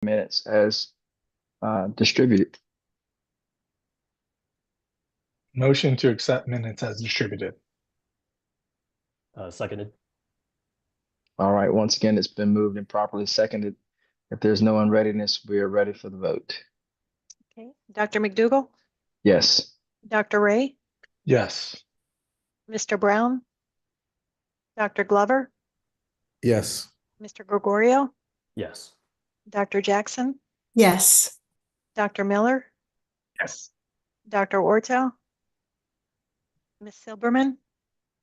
minutes as distributed. Motion to accept minutes as distributed. Seconded. All right, once again, it's been moved and properly seconded. If there's no unreadiness, we are ready for the vote. Okay, Dr. McDougall, Yes. Dr. Ray, Yes. Mr. Brown, Dr. Glover, Yes. Mr. Gregorio, Yes. Dr. Jackson, Yes. Dr. Miller, Yes. Dr. Orto, Ms. Silberman,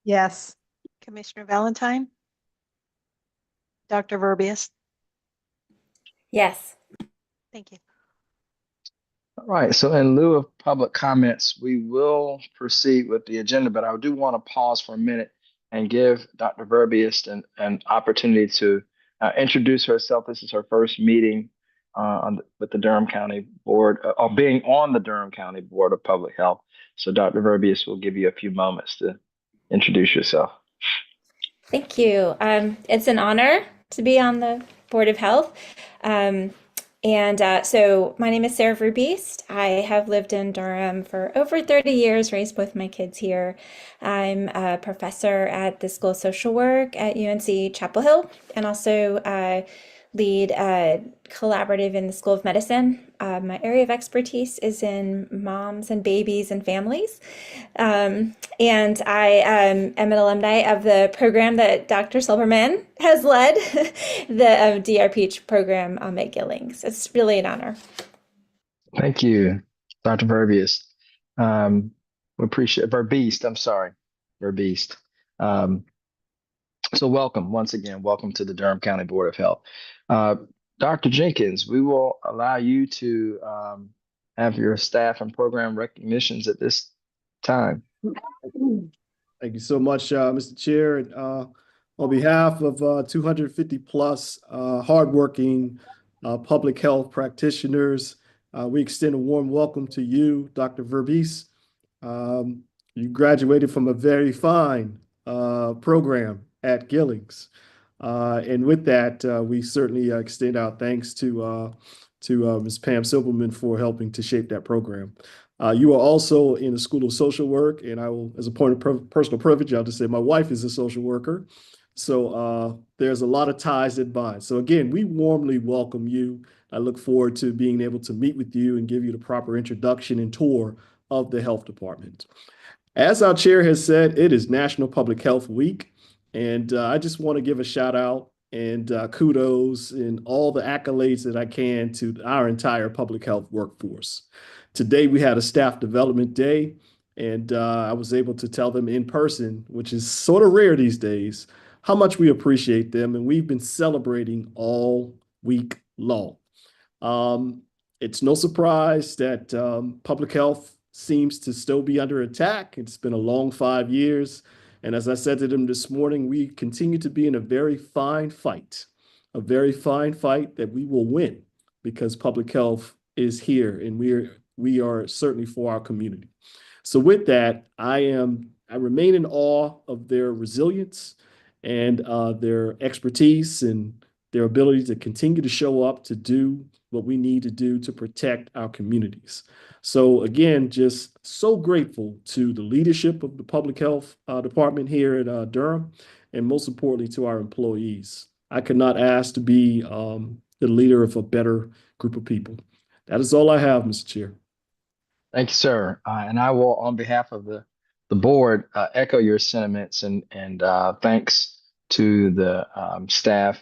Yes. Commissioner Valentine, Dr. Verbiest. Yes. Thank you. All right, so in lieu of public comments, we will proceed with the agenda, but I do want to pause for a minute and give Dr. Verbiest an opportunity to introduce herself. This is her first meeting with the Durham County Board, or being on the Durham County Board of Public Health. So Dr. Verbiest will give you a few moments to introduce yourself. Thank you. It's an honor to be on the Board of Health. So my name is Sarah Verbiest. I have lived in Durham for over 30 years, raised both my kids here. I'm a professor at the School of Social Work at UNC Chapel Hill, and also lead a collaborative in the School of Medicine. My area of expertise is in moms and babies and families. And I am an alumni of the program that Dr. Silberman has led, the DRPH program at Gillings. It's really an honor. Thank you, Dr. Verbiest. We appreciate Verbiest. I'm sorry, Verbiest. So welcome once again. Welcome to the Durham County Board of Health. Dr. Jenkins, we will allow you to have your staff and program recognitions at this time. Thank you so much, Mr. Chair. On behalf of 250 plus hardworking public health practitioners, we extend a warm welcome to you, Dr. Verbiest. You graduated from a very fine program at Gillings. And with that, we certainly extend our thanks to Ms. Pam Silberman for helping to shape that program. You are also in the School of Social Work, and I will, as a point of personal privilege, I'll just say my wife is a social worker. So there's a lot of ties that bind. So again, we warmly welcome you. I look forward to being able to meet with you and give you the proper introduction and tour of the health department. As our chair has said, it is National Public Health Week. And I just want to give a shout out and kudos and all the accolades that I can to our entire public health workforce. Today, we had a staff development day, and I was able to tell them in person, which is sort of rare these days, how much we appreciate them. And we've been celebrating all week long. It's no surprise that public health seems to still be under attack. It's been a long 5 years. And as I said to them this morning, we continue to be in a very fine fight that we will win because public health is here and we are certainly for our community. So with that, I remain in awe of their resilience and their expertise and their ability to continue to show up to do what we need to do to protect our communities. So again, just so grateful to the leadership of the public health department here at Durham, and most importantly to our employees. I could not ask to be the leader of a better group of people. That is all I have, Mr. Chair. Thank you, sir. And I will, on behalf of the board, echo your sentiments and thanks to the staff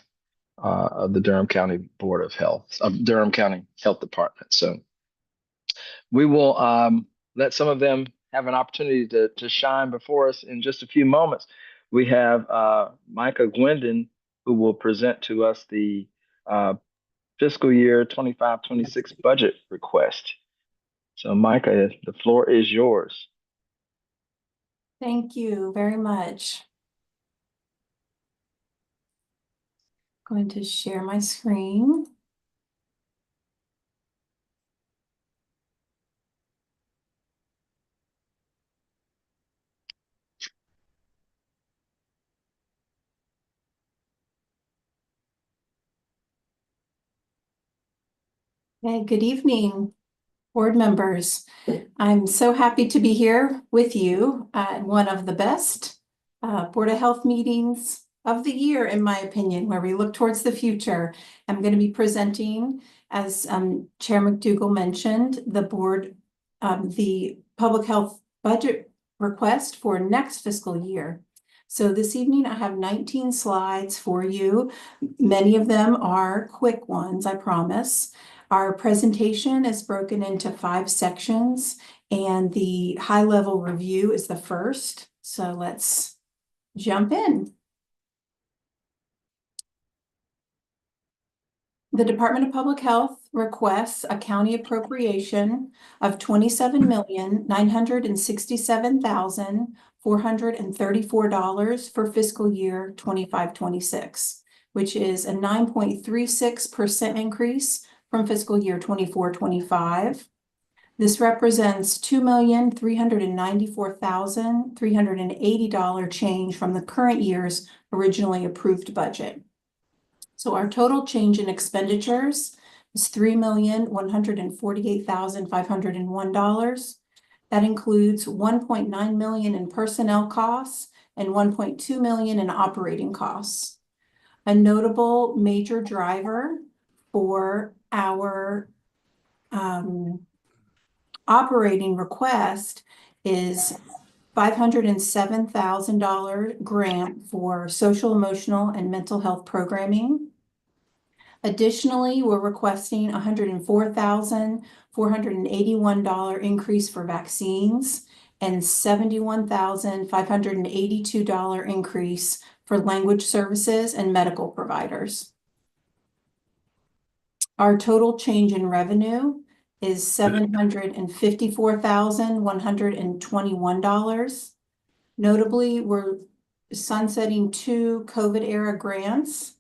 of the Durham County Board of Health, of Durham County Health Department. So we will let some of them have an opportunity to shine before us in just a few moments. We have Micah Gwendon, who will present to us the fiscal year 25-26 budget request. So Micah, the floor is yours. Thank you very much. Going to share my screen. Hey, good evening, board members. I'm so happy to be here with you at one of the best Board of Health meetings of the year, in my opinion, where we look towards the future. I'm going to be presenting, as Chair McDougall mentioned, the public health budget request for next fiscal year. So this evening, I have 19 slides for you. Many of them are quick ones, I promise. Our presentation is broken into 5 sections, and the high-level review is the first. So let's jump in. The Department of Public Health requests a county appropriation of $27,967,434 for fiscal year 25-26, which is a 9.36% increase from fiscal year 24-25. This represents $2,394,380 change from the current year's originally approved budget. So our total change in expenditures is $3,148,501. That includes $1.9 million in personnel costs and $1.2 million in operating costs. A notable major driver for our operating request is $507,000 grant for social, emotional, and mental health programming. Additionally, we're requesting $104,481 increase for vaccines and $71,582 increase for language services and medical providers. Our total change in revenue is $754,121. Notably, we're sunsetting 2 COVID-era grants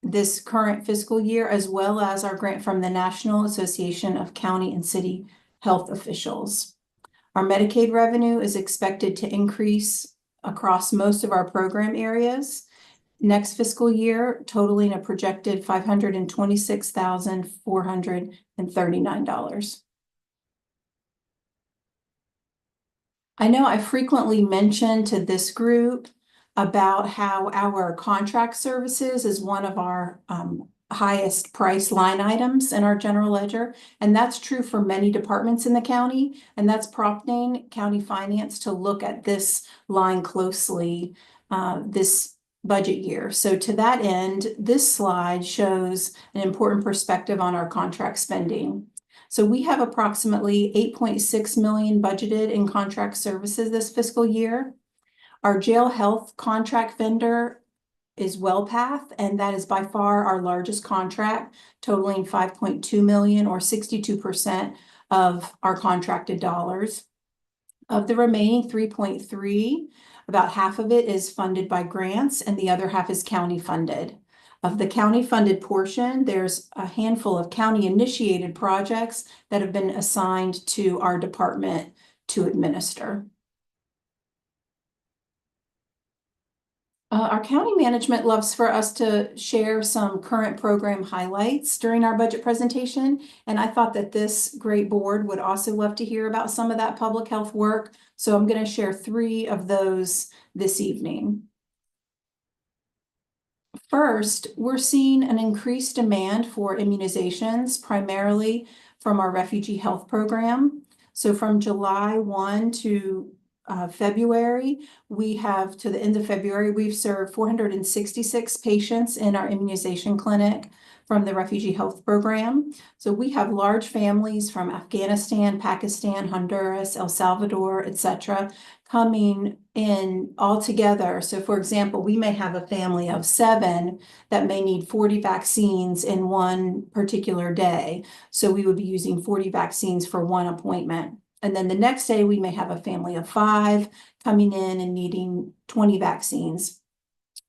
this current fiscal year, as well as our grant from the National Association of County and City Health Officials. Our Medicaid revenue is expected to increase across most of our program areas next fiscal year, totaling a projected $526,439. I know I frequently mention to this group about how our contract services is one of our highest price line items in our general ledger. And that's true for many departments in the county. And that's prompting county finance to look at this line closely this budget year. So to that end, this slide shows an important perspective on our contract spending. So we have approximately $8.6 million budgeted in contract services this fiscal year. Our jail health contract vendor is WellPath, and that is by far our largest contract, totaling $5.2 million, or 62% of our contracted dollars. Of the remaining 3.3, about half of it is funded by grants and the other half is county funded. Of the county funded portion, there's a handful of county initiated projects that have been assigned to our department to administer. Our county management loves for us to share some current program highlights during our budget presentation. And I thought that this great board would also love to hear about some of that public health work. So I'm going to share 3 of those this evening. First, we're seeing an increased demand for immunizations, primarily from our refugee health program. So from July 1 to February, to the end of February, we've served 466 patients in our immunization clinic from the Refugee Health Program. So we have large families from Afghanistan, Pakistan, Honduras, El Salvador, etc., coming in all together. So for example, we may have a family of 7 that may need 40 vaccines in one particular day. So we would be using 40 vaccines for one appointment. And then the next day, we may have a family of 5 coming in and needing 20 vaccines.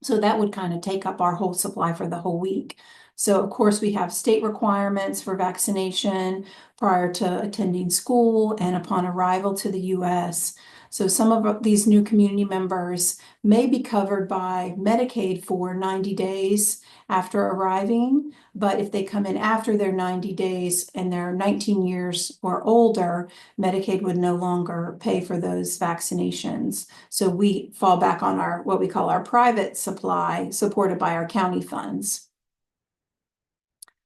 So that would kind of take up our whole supply for the whole week. So of course, we have state requirements for vaccination prior to attending school and upon arrival to the US. So some of these new community members may be covered by Medicaid for 90 days after arriving, but if they come in after their 90 days and they're 19 years or older, Medicaid would no longer pay for those vaccinations. So we fall back on our what we call our private supply, supported by our county funds.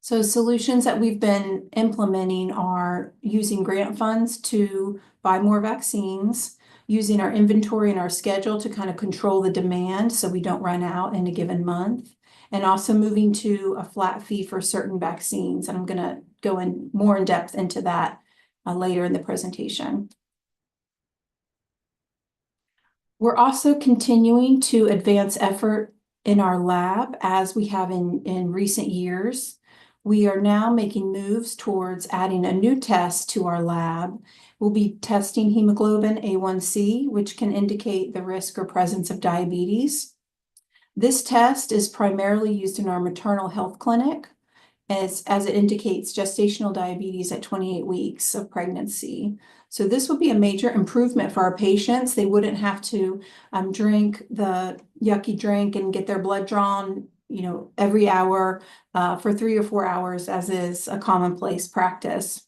So solutions that we've been implementing are using grant funds to buy more vaccines, using our inventory and our schedule to kind of control the demand so we don't run out in a given month, and also moving to a flat fee for certain vaccines. And I'm going to go in more in depth into that later in the presentation. We're also continuing to advance effort in our lab as we have in recent years. We are now making moves towards adding a new test to our lab. We'll be testing hemoglobin A1C, which can indicate the risk or presence of diabetes. This test is primarily used in our maternal health clinic as it indicates gestational diabetes at 28 weeks of pregnancy. So this would be a major improvement for our patients. They wouldn't have to drink the yucky drink and get their blood drawn, every hour for 3 or 4 hours, as is a commonplace practice.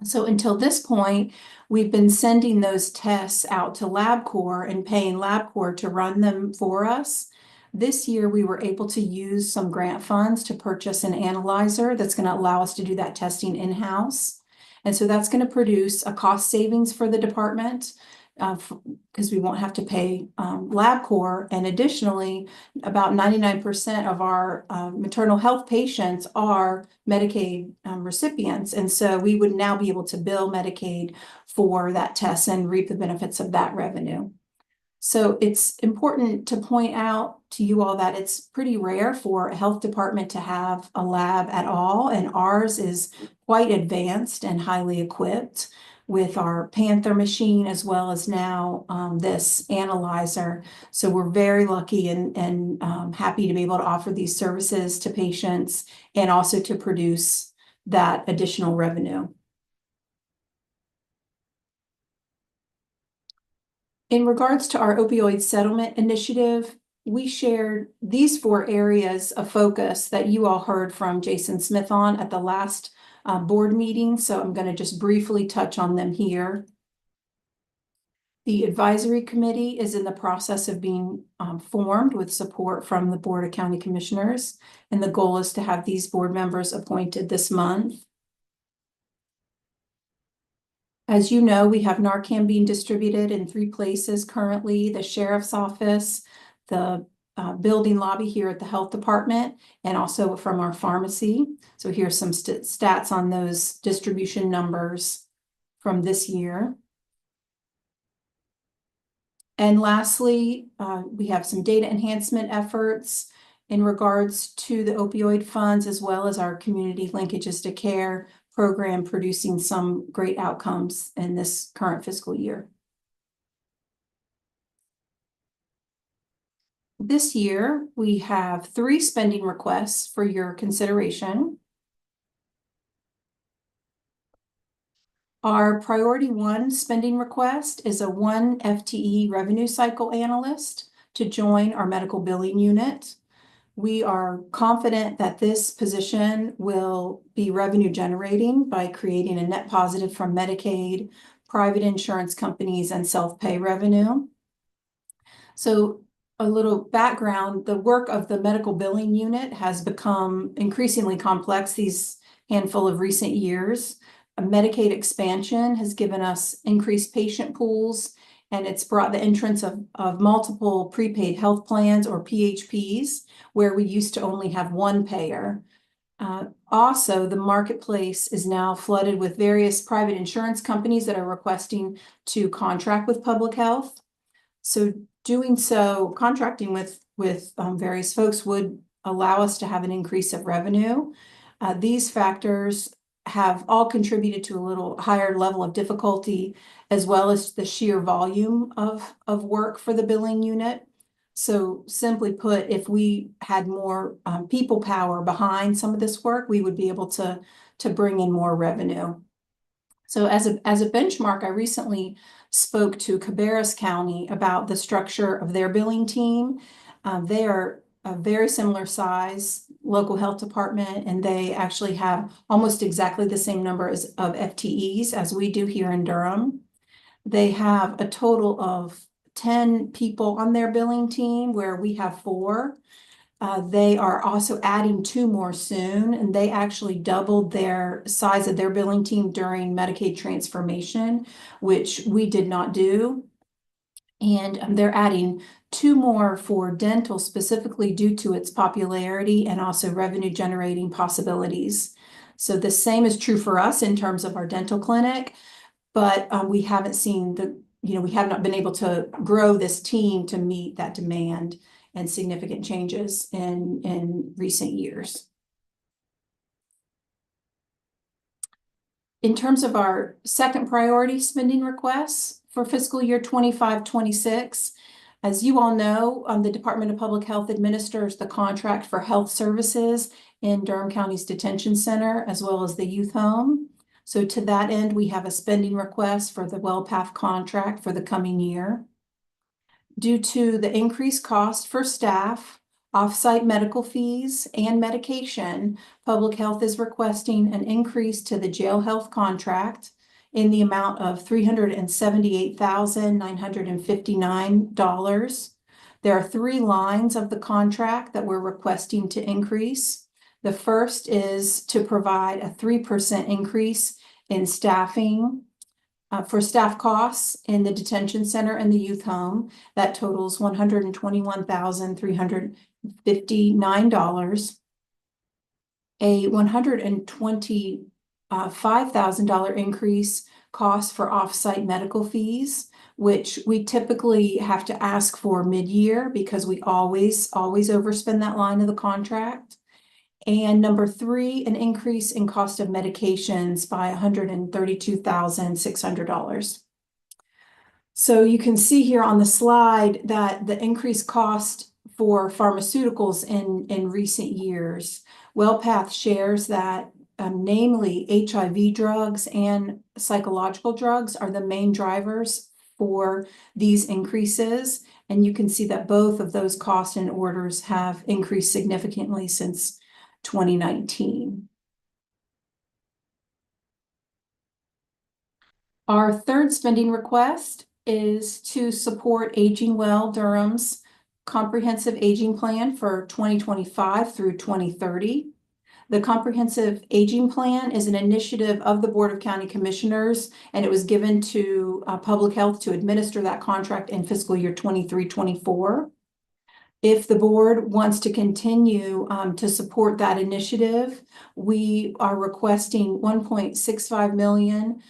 So until this point, we've been sending those tests out to LabCorp and paying LabCorp to run them for us. This year, we were able to use some grant funds to purchase an analyzer that's going to allow us to do that testing in-house. And so that's going to produce a cost savings for the department because we won't have to pay LabCorp. And additionally, about 99% of our maternal health patients are Medicaid recipients. And so we would now be able to bill Medicaid for that test and reap the benefits of that revenue. So it's important to point out to you all that it's pretty rare for a health department to have a lab at all, and ours is quite advanced and highly equipped with our Panther machine as well as now this analyzer. So we're very lucky and happy to be able to offer these services to patients and also to produce that additional revenue. In regards to our opioid settlement initiative, we shared these 4 areas of focus that you all heard from Jason Smith on at the last board meeting. So I'm going to just briefly touch on them here. The advisory committee is in the process of being formed with support from the Board of County Commissioners. And the goal is to have these board members appointed this month. As you know, we have Narcan being distributed in 3 places currently: the sheriff's office, the building lobby here at the health department, and also from our pharmacy. So here's some stats on those distribution numbers from this year. And lastly, we have some data enhancement efforts in regards to the opioid funds, as well as our community linkages to care program producing some great outcomes in this current fiscal year. This year, we have 3 spending requests for your consideration. Our priority 1 spending request is a 1 FTE revenue cycle analyst to join our medical billing unit. We are confident that this position will be revenue generating by creating a net positive from Medicaid, private insurance companies, and self-pay revenue. So a little background, the work of the medical billing unit has become increasingly complex these handful of recent years. A Medicaid expansion has given us increased patient pools, and it's brought the entrance of multiple prepaid health plans, or PHPs, where we used to only have 1 payer. Also, the marketplace is now flooded with various private insurance companies that are requesting to contract with public health. So doing so, contracting with various folks would allow us to have an increase of revenue. These factors have all contributed to a little higher level of difficulty, as well as the sheer volume of work for the billing unit. So simply put, if we had more people power behind some of this work, we would be able to bring in more revenue. So as a benchmark, I recently spoke to Cabarrus County about the structure of their billing team. They are a very similar size local health department, and they actually have almost exactly the same number of FTEs as we do here in Durham. They have a total of 10 people on their billing team, where we have 4. They are also adding 2 more soon, and they actually doubled their size of their billing team during Medicaid transformation, which we did not do. And they're adding 2 more for dental, specifically due to its popularity and also revenue generating possibilities. So the same is true for us in terms of our dental clinic, but we haven't seen we have not been able to grow this team to meet that demand and significant changes in recent years. In terms of our second priority spending requests for fiscal year 25-26, as you all know, the Department of Public Health administers the contract for health services in Durham County's detention center, as well as the youth home. So to that end, we have a spending request for the WellPath contract for the coming year. Due to the increased cost for staff, off-site medical fees, and medication, Public Health is requesting an increase to the jail health contract in the amount of $378,959. There are 3 lines of the contract that we're requesting to increase. The first is to provide a 3% increase in staffing for staff costs in the detention center and the youth home. That totals $121,359. A $125,000 increase cost for off-site medical fees, which we typically have to ask for mid-year because we always overspend that line of the contract. And number 3, an increase in cost of medications by $132,600. So you can see here on the slide that the increased cost for pharmaceuticals in recent years, WellPath shares that namely HIV drugs and psychological drugs are the main drivers for these increases. And you can see that both of those costs and orders have increased significantly since 2019. Our third spending request is to support Aging Well Durham's comprehensive aging plan for 2025 through 2030. The comprehensive aging plan is an initiative of the Board of County Commissioners, and it was given to Public Health to administer that contract in fiscal year 23-24. If the board wants to continue to support that initiative, we are requesting $1.65 million,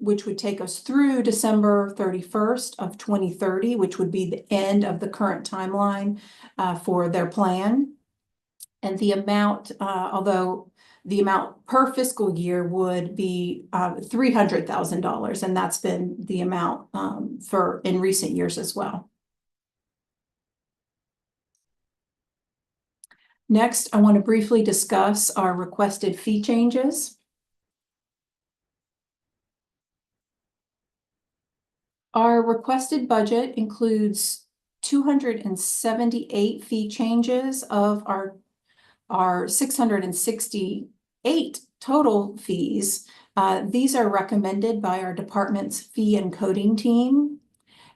which would take us through December 31st of 2030, which would be the end of the current timeline for their plan. And the amount, although the amount per fiscal year would be $300,000, and that's been the amount for in recent years as well. Next, I want to briefly discuss our requested fee changes. Our requested budget includes 278 fee changes of our 668 total fees. These are recommended by our department's fee and coding team.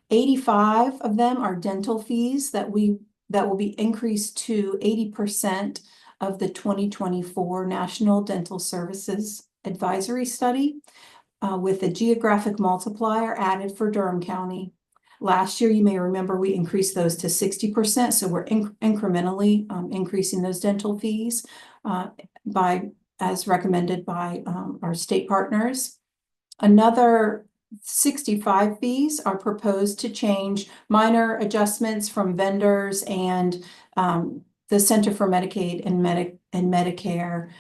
85 of them are dental fees that will be increased to 80% of the 2024 National Dental Services Advisory Study, with a geographic multiplier added for Durham County. Last year, you may remember we increased those to 60%, so we're incrementally increasing those dental fees as recommended by our state partners. Another 65 fees are proposed to change, minor adjustments from vendors and the Center for Medicaid and Medicare.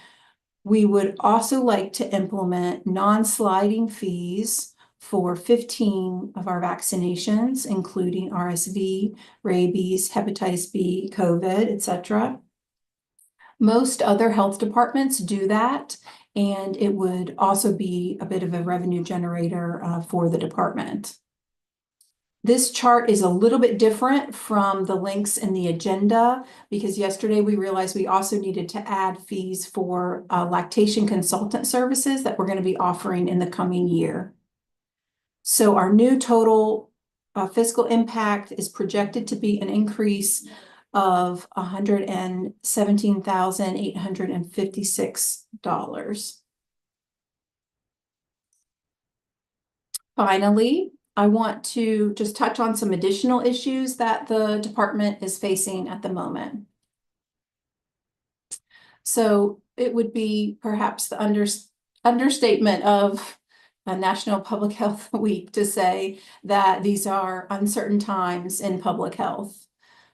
We would also like to implement non-sliding fees for 15 of our vaccinations, including RSV, rabies, hepatitis B, COVID, etc. Most other health departments do that, and it would also be a bit of a revenue generator for the department. This chart is a little bit different from the links in the agenda because yesterday we realized we also needed to add fees for lactation consultant services that we're going to be offering in the coming year. So our new total fiscal impact is projected to be an increase of $117,856. Finally, I want to just touch on some additional issues that the department is facing at the moment. So it would be perhaps the understatement of a National Public Health Week to say that these are uncertain times in public health.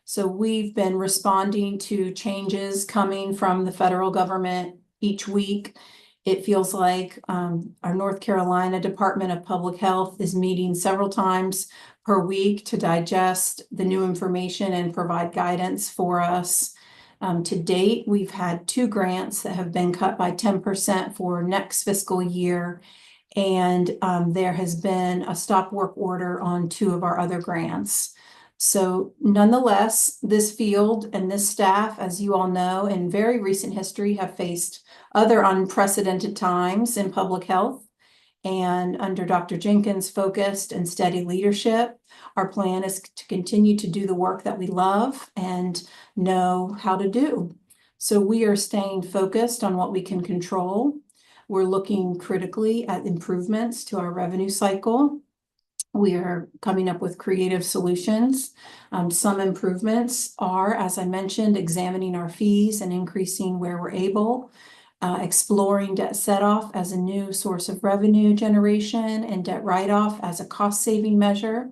So we've been responding to changes coming from the federal government each week. It feels like our North Carolina Department of Public Health is meeting several times per week to digest the new information and provide guidance for us. To date, we've had 2 grants that have been cut by 10% for next fiscal year. And there has been a stop work order on 2 of our other grants. So nonetheless, this field and this staff, as you all know, in very recent history have faced other unprecedented times in public health. And under Dr. Jenkins' focused and steady leadership, our plan is to continue to do the work that we love and know how to do. So we are staying focused on what we can control. We're looking critically at improvements to our revenue cycle. We are coming up with creative solutions. Some improvements are, as I mentioned, examining our fees and increasing where we're able, exploring debt set-off as a new source of revenue generation and debt write-off as a cost-saving measure.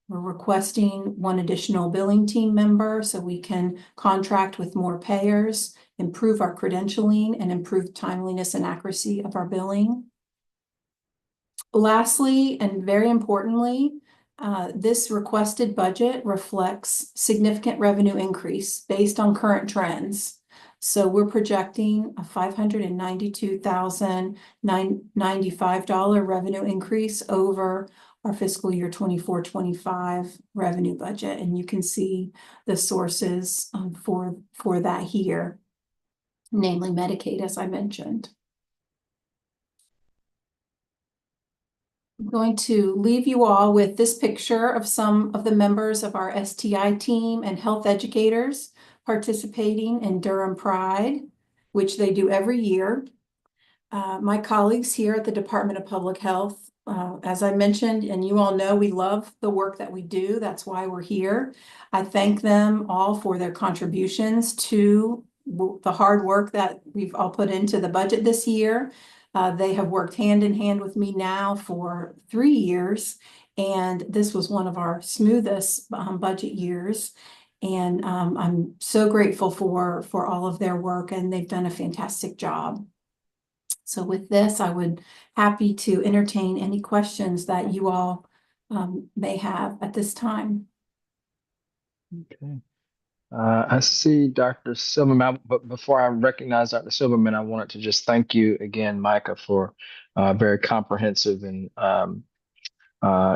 We're requesting 1 additional billing team member so we can contract with more payers, improve our credentialing, and improve timeliness and accuracy of our billing. Lastly, and very importantly, this requested budget reflects significant revenue increase based on current trends. So we're projecting a $592,995 revenue increase over our fiscal year 24-25 revenue budget. And you can see the sources for that here, namely Medicaid, as I mentioned. I'm going to leave you all with this picture of some of the members of our STI team and health educators participating in Durham Pride, which they do every year. My colleagues here at the Department of Public Health, as I mentioned, and you all know, we love the work that we do. That's why we're here. I thank them all for their contributions to the hard work that we've all put into the budget this year. They have worked hand in hand with me now for 3 years, and this was one of our smoothest budget years. And I'm so grateful for all of their work, and they've done a fantastic job. So with this, I would happy to entertain any questions that you all may have at this time. Okay. I see Dr. Silverman, but before I recognize Dr. Silverman, I wanted to just thank you again, Micah, for a very comprehensive and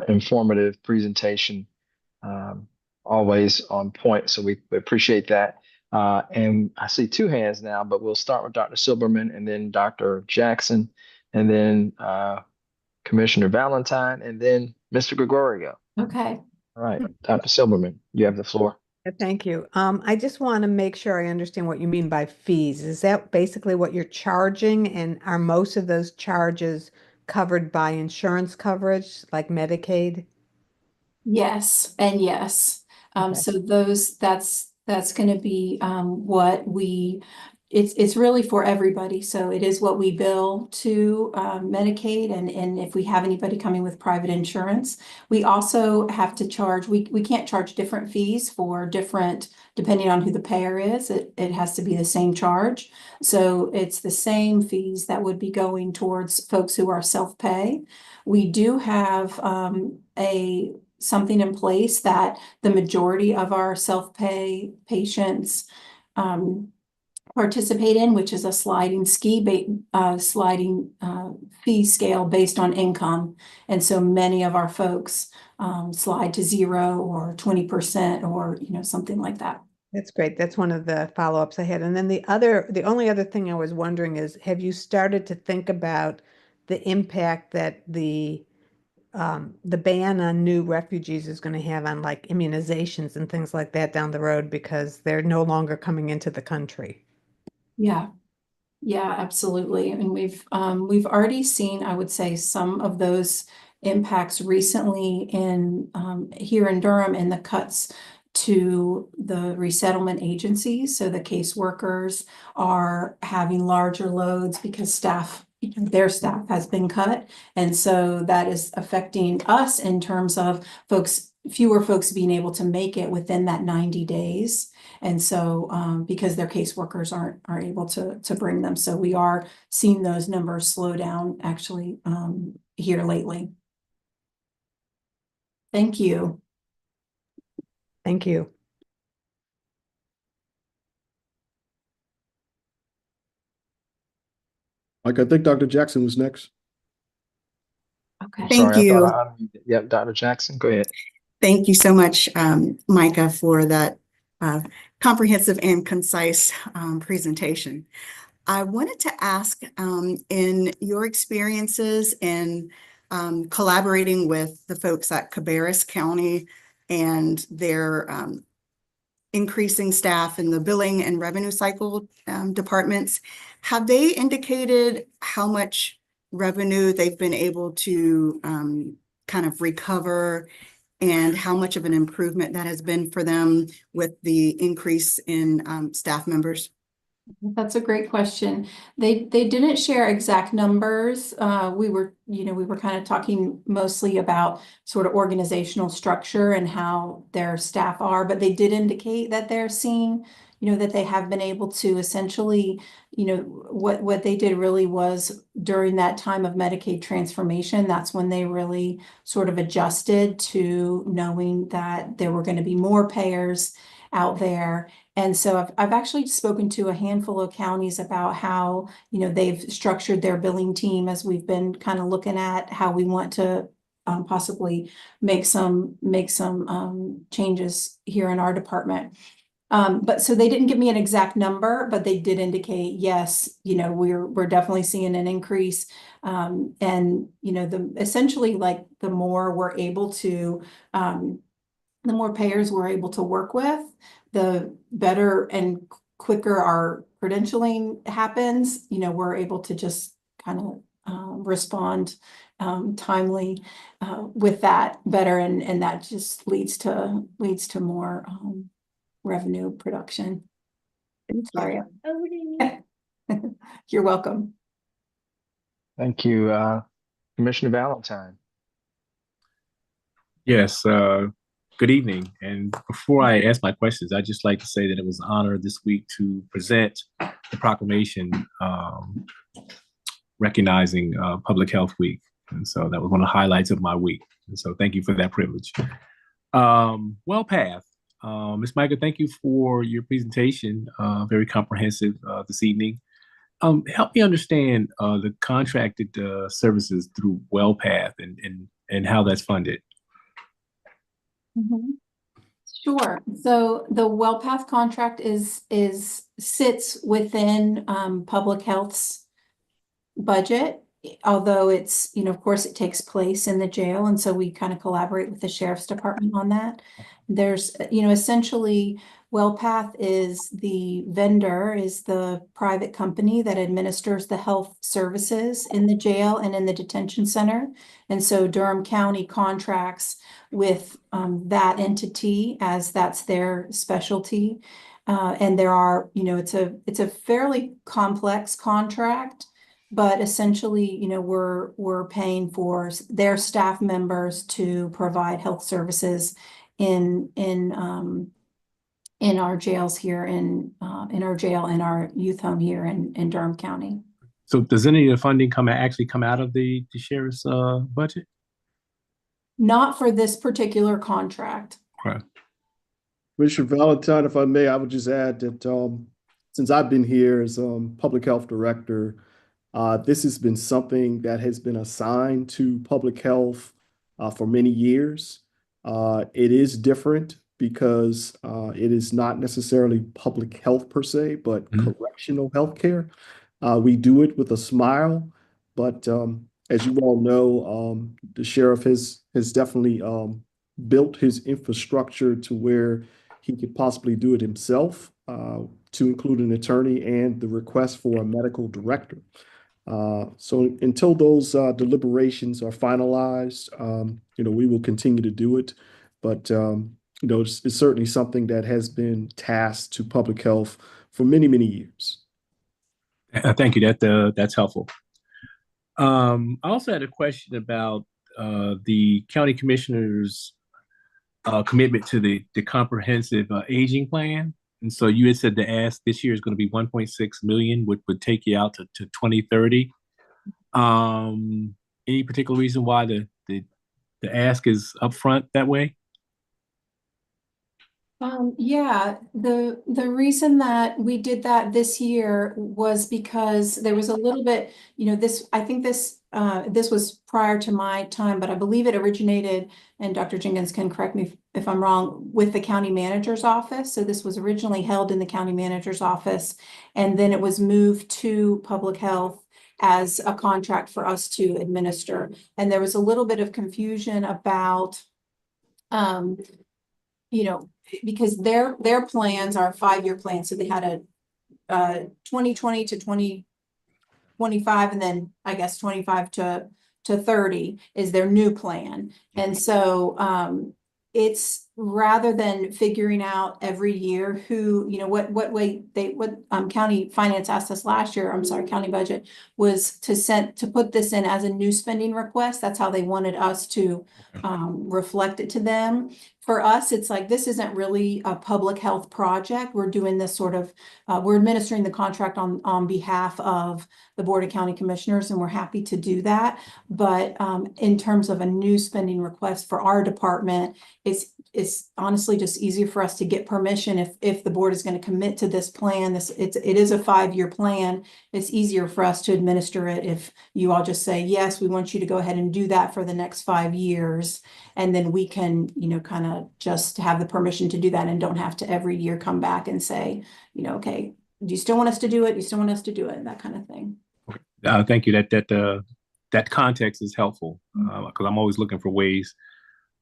informative presentation, always on point. So we appreciate that. And I see 2 hands now, but we'll start with Dr. Silverman and then Dr. Jackson and then Commissioner Valentine and then Mr. Gregorio. Okay. All right, Dr. Silverman, you have the floor. Thank you. I just want to make sure I understand what you mean by fees. Is that basically what you're charging? And are most of those charges covered by insurance coverage like Medicaid? Yes, and yes. Okay. So that's going to be what it's really for everybody. So it is what we bill to Medicaid, and if we have anybody coming with private insurance, we also have to charge. We can't charge different fees for different, depending on who the payer is. It has to be the same charge. So it's the same fees that would be going towards folks who are self-pay. We do have something in place that the majority of our self-pay patients participate in, which is a sliding fee scale based on income. And so many of our folks slide to 0 or 20% or, something like that. That's great. That's one of the follow-ups I had. And then the only other thing I was wondering is, have you started to think about the impact that the ban on new refugees is going to have on like immunizations and things like that down the road because they're no longer coming into the country? Yeah. Yeah, absolutely. And we've already seen, I would say, some of those impacts recently in here in Durham in the cuts to the resettlement agencies. So the caseworkers are having larger loads because their staff has been cut. And so that is affecting us in terms of fewer folks being able to make it within that 90 days. And so because their caseworkers aren't able to bring them. So we are seeing those numbers slow down actually here lately. Thank you. Thank you. Mike, I think Dr. Jackson was next. Okay. Thank Sorry, I you. thought I unmuted. Yep, Dr. Jackson, go ahead. Thank you so much, Micah, for that comprehensive and concise presentation. I wanted to ask, in your experiences in collaborating with the folks at Cabarrus County and their increasing staff in the billing and revenue cycle departments, have they indicated how much revenue they've been able to kind of recover and how much of an improvement that has been for them with the increase in staff members? That's a great question. They didn't share exact numbers. We were kind of talking mostly about sort of organizational structure and how their staff are, but they did indicate that they're seeing, that they have been able to essentially, what they did really was during that time of Medicaid transformation, that's when they really sort of adjusted to knowing that there were going to be more payers out there. And so I've actually spoken to a handful of counties about how, they've structured their billing team as we've been kind of looking at how we want to possibly make some changes here in our department. But so they didn't give me an exact number, but they did indicate, yes, we're definitely seeing an increase. And, essentially like the more we're able to, the more payers we're able to work with, the better and quicker our credentialing happens. We're able to just kind of respond timely with that better, and that just leads to more revenue production. Sorry. You're welcome. Thank you, Commissioner Valentine. Yes, good evening. And before I ask my questions, I'd just like to say that it was an honor this week to present the proclamation recognizing Public Health Week. And so that was one of the highlights of my week. And so thank you for that privilege. WellPath. Ms. Micah, thank you for your presentation, very comprehensive this evening. Help me understand the contracted services through WellPath and how that's funded. Mm-hmm. Sure. So the WellPath contract sits within public health's budget, although it's, of course it takes place in the jail. And so we kind of collaborate with the sheriff's department on that. There's, essentially WellPath is the vendor, is the private company that administers the health services in the jail and in the detention center. And so Durham County contracts with that entity as that's their specialty. And there are, it's a fairly complex contract, but essentially, we're paying for their staff members to provide health services in our jails here in our jail and our youth home here in Durham County. So does any of the funding actually come out of the sheriff's budget? Not for this particular contract. Right. Commissioner Valentine, if I may, I would just add that since I've been here as public health director, this has been something that has been assigned to public health for many years. It is different because it is not necessarily public health per se, but correctional health care. We do it with a smile, but as you all know, the sheriff has definitely built his infrastructure to where he could possibly do it himself, to include an attorney and the request for a medical director. So until those deliberations are finalized, we will continue to do it. But it's certainly something that has been tasked to public health for many, many years. Thank you. That's helpful. I also had a question about the county commissioner's commitment to the comprehensive aging plan. And so you had said the ask this year is going to be 1.6 million, which would take you out to 2030. Any particular reason why the ask is upfront that way? Yeah, the reason that we did that this year was because there was a little bit, I think this was prior to my time, but I believe it originated, and Dr. Jenkins can correct me if I'm wrong, with the county manager's office. So this was originally held in the county manager's office, and then it was moved to public health as a contract for us to administer. And there was a little bit of confusion about, because their plans are 5-year plans. So they had a 2020 to 2025, and then I guess 25 to 30 is their new plan. And so it's rather than figuring out every year who, what county finance asked us last year, county budget, was to put this in as a new spending request. That's how they wanted us to reflect it to them. For us, it's like, this isn't really a public health project. We're doing this sort of, we're administering the contract on behalf of the Board of County Commissioners, and we're happy to do that. But in terms of a new spending request for our department, it's honestly just easier for us to get permission if the board is going to commit to this plan. It is a 5-year plan. It's easier for us to administer it if you all just say, yes, we want you to go ahead and do that for the next 5 years. And then we can, kind of just have the permission to do that and don't have to every year come back and say, okay, do you still want us to do it? Do you still want us to do it? That kind of thing. Thank you. That context is helpful because I'm always looking for ways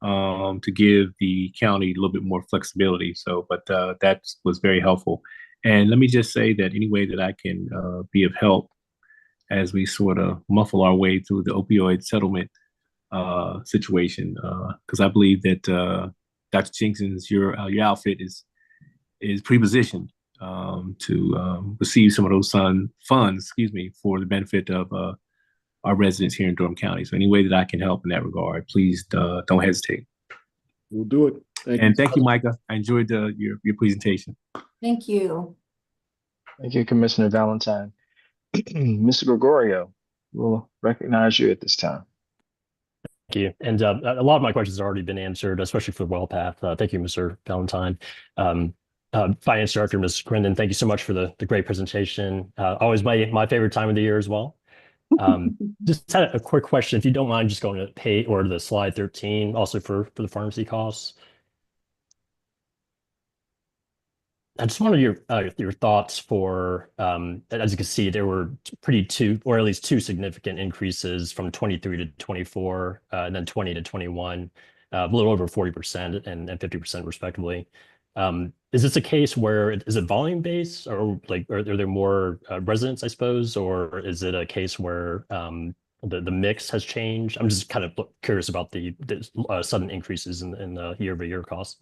to give the county a little bit more flexibility. So, but that was very helpful. And let me just say that any way that I can be of help as we sort of muffle our way through the opioid settlement situation, because I believe that Dr. Jenkins, your outfit is pre-positioned to receive some of those funds, for the benefit of our residents here in Durham County. So any way that I can help in that regard, please don't hesitate. We'll do it. Thank you, Micah. I enjoyed your presentation. Thank you. Thank you, Commissioner Valentine. Mr. Gregorio, we'll recognize you at this time. Thank you. And a lot of my questions have already been answered, especially for WellPath. Thank you, Mr. Valentine. Finance Director, Ms. Crendon, thank you so much for the great presentation. Always my favorite time of the year as well. Just had a quick question, if you don't mind just going to pay or the slide 13, also for the pharmacy costs. I just wanted your thoughts for, as you can see, there were at least two significant increases from 23 to 24, and then 20 to 21, a little over 40% and 50% respectively. Is this a case where is it volume based, or are there more residents, I suppose, or is it a case where the mix has changed? I'm just kind of curious about the sudden increases in the year-over-year costs.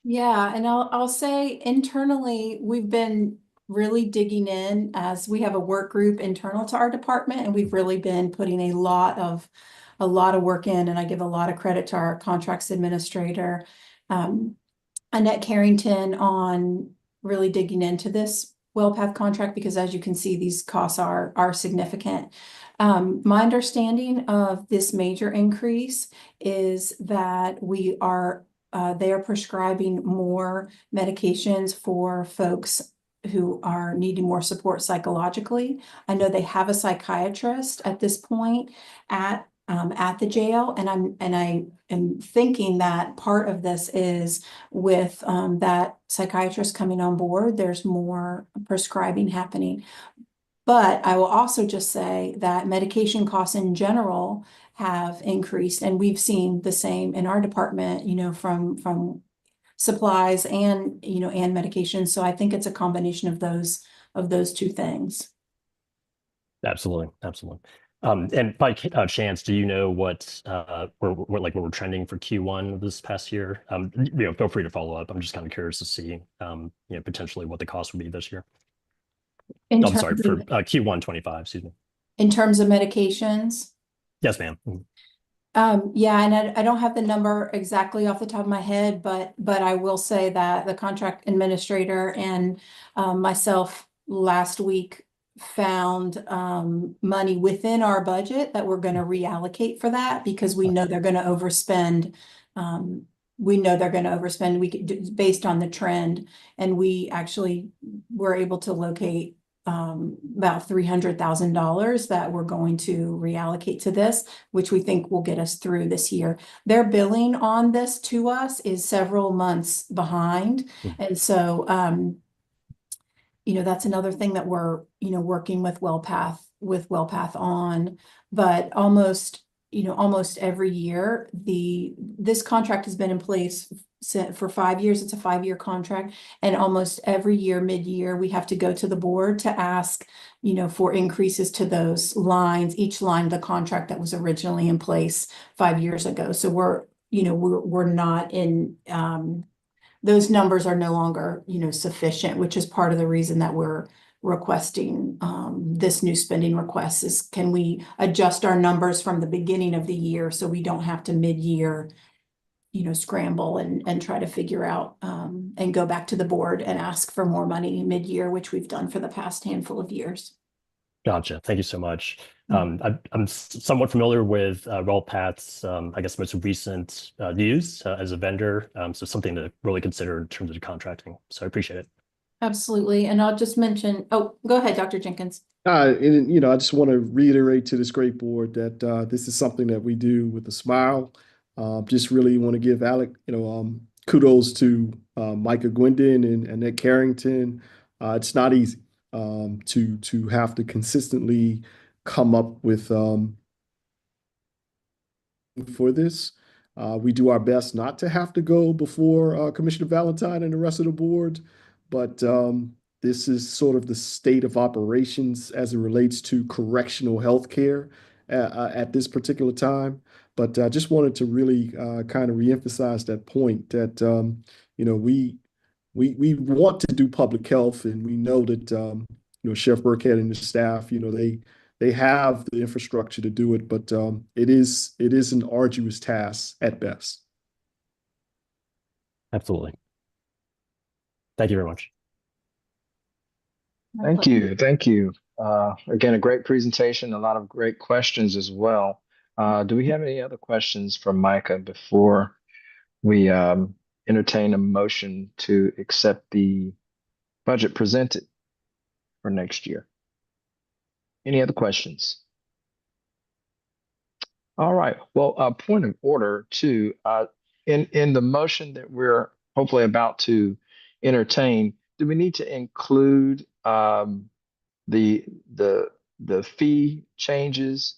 Yeah, and I'll say internally, we've been really digging in as we have a work group internal to our department, and we've really been putting a lot of work in, and I give a lot of credit to our contracts administrator, Annette Carrington, on really digging into this WellPath contract, because as you can see, these costs are significant. My understanding of this major increase is that they are prescribing more medications for folks who are needing more support psychologically. I know they have a psychiatrist at this point at the jail, and I am thinking that part of this is with that psychiatrist coming on board, there's more prescribing happening. But I will also just say that medication costs in general have increased, and we've seen the same in our department, from supplies and, and medication. So I think it's a combination of those two things. Absolutely, absolutely. And by chance, do you know what we're trending for Q1 of this past year? Feel free to follow up. I'm just kind of curious to see, potentially what the cost would be this year. In I'm sorry, terms for of, Q1 25, excuse me. in terms of medications. Yes, ma'am. Mhm. Yeah, and I don't have the number exactly off the top of my head, but I will say that the contract administrator and myself last week found money within our budget that we're going to reallocate for that, because we know they're going to overspend. We know they're going to overspend. We could based on the trend, and we actually were able to locate about $300,000 that we're going to reallocate to this, which we think will get us through this year. Their billing on this to us is several months behind. And so, that's another thing that we're, working with WellPath on, but almost every year, this contract has been in place for 5 years. It's a 5-year contract, and almost every year, mid-year, we have to go to the board to ask, for increases to those lines, each line of the contract that was originally in place 5 years ago. So we're not in, those numbers are no longer, sufficient, which is part of the reason that we're requesting this new spending request is, can we adjust our numbers from the beginning of the year so we don't have to mid-year, scramble and try to figure out and go back to the board and ask for more money mid-year, which we've done for the past handful of years. Gotcha. Thank you so much. I'm somewhat familiar with WellPath's, I guess, most recent use as a vendor. So something to really consider in terms of contracting. So I appreciate it. Absolutely. And I'll just mention, go ahead, Dr. Jenkins. I just want to reiterate to this great board that this is something that we do with a smile. Just really want to give Alec, kudos to Micah Gwendon and Annette Carrington. It's not easy to have to consistently come up with for this. We do our best not to have to go before Commissioner Valentine and the rest of the board, but this is sort of the state of operations as it relates to correctional health care at this particular time. But I just wanted to really kind of reemphasize that point that, we want to do public health, and we know that, Sheriff Burkhead and his staff, they have the infrastructure to do it, but it is an arduous task at best. Absolutely. Thank you very much. Thank you. Thank you. Again, a great presentation, a lot of great questions as well. Do we have any other questions from Micah before we entertain a motion to accept the budget presented for next year? Any other questions? All right. Well, point of order too, in the motion that we're hopefully about to entertain, do we need to include the fee changes?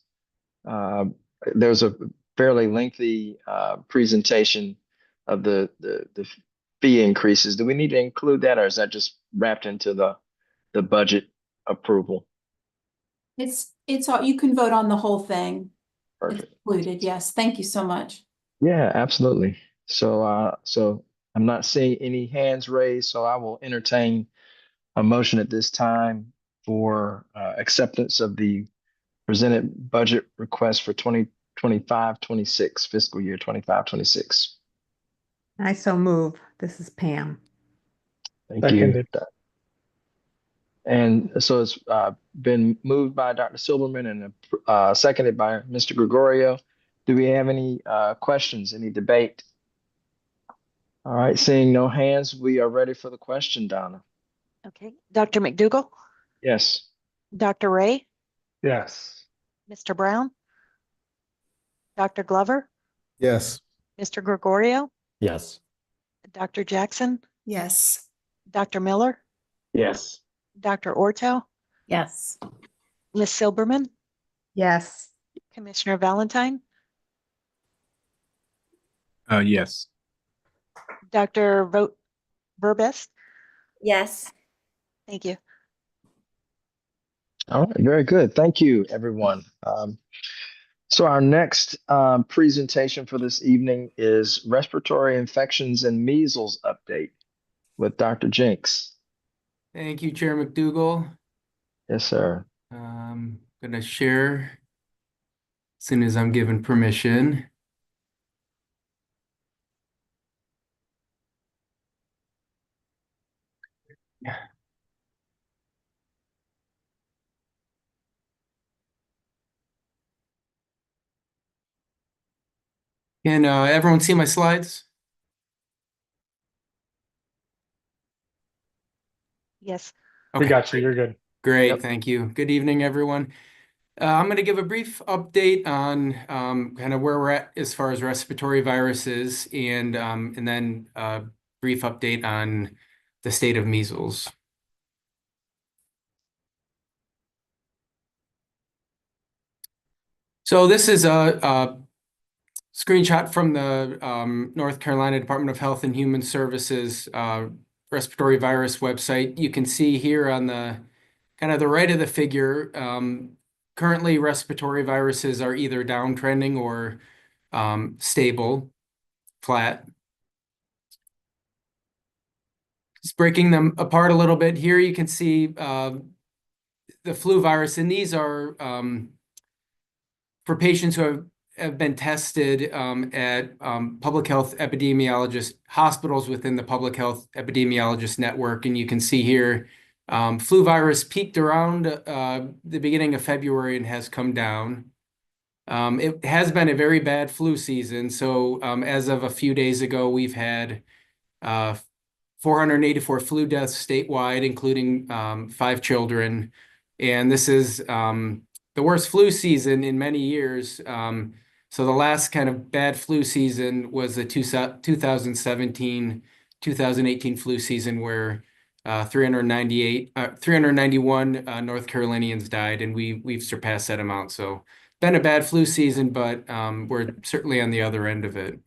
There's a fairly lengthy presentation of the fee increases. Do we need to include that, or is that just wrapped into the budget approval? It's all, you can vote on the whole thing. Perfect. It's included. Yes. Thank you so much. Yeah, absolutely. So I'm not seeing any hands raised, so I will entertain a motion at this time for acceptance of the presented budget request for 2025-26 fiscal year 25-26. I so move. This is Pam. Thank you. Seconded. And so it's been moved by Dr. Silberman and seconded by Mr. Gregorio. Do we have any questions, any debate? All right, seeing no hands, we are ready for the question, Donna. Okay, Dr. McDougall, Yes. Dr. Ray, Yes. Mr. Brown, Dr. Glover, Yes. Mr. Gregorio, Yes. Dr. Jackson, Yes. Dr. Miller, Yes. Dr. Orto, Yes. Ms. Silberman, Yes. Commissioner Valentine, Yes. Dr. Verbest. Yes. Thank you. All right, very good. Thank you, everyone. So our next presentation for this evening is respiratory infections and measles update with Dr. Jenks. Thank you, Chair McDougall. Yes, sir. I'm going to share as soon as I'm given permission. Can everyone see my slides? Yes. We Okay, got you. You're good. great. Yep. Thank you. Good evening, everyone. I'm going to give a brief update on kind of where we're at as far as respiratory viruses, and then a brief update on the state of measles. So this is a screenshot from the North Carolina Department of Health and Human Services respiratory virus website. You can see here on the kind of the right of the figure, currently respiratory viruses are either downtrending or stable, flat. Just breaking them apart a little bit. Here you can see the flu virus, and these are for patients who have been tested at public health epidemiologist hospitals within the public health epidemiologist network. And you can see here, flu virus peaked around the beginning of February and has come down. It has been a very bad flu season. So as of a few days ago, we've had 484 flu deaths statewide, including 5 children. And this is the worst flu season in many years. So the last kind of bad flu season was the 2017-2018 flu season where 391 North Carolinians died, and we've surpassed that amount. So been a bad flu season, but we're certainly on the other end of it.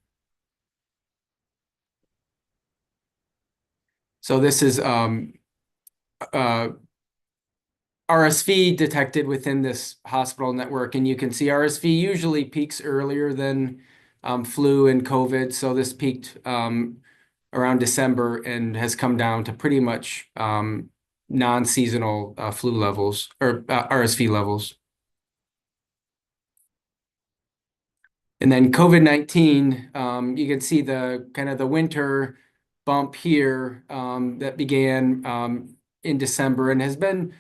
So this is RSV detected within this hospital network, and you can see RSV usually peaks earlier than flu and COVID. So this peaked around December and has come down to pretty much non-seasonal flu levels or RSV levels. And then COVID-19, you can see the kind of the winter bump here that began in December and has been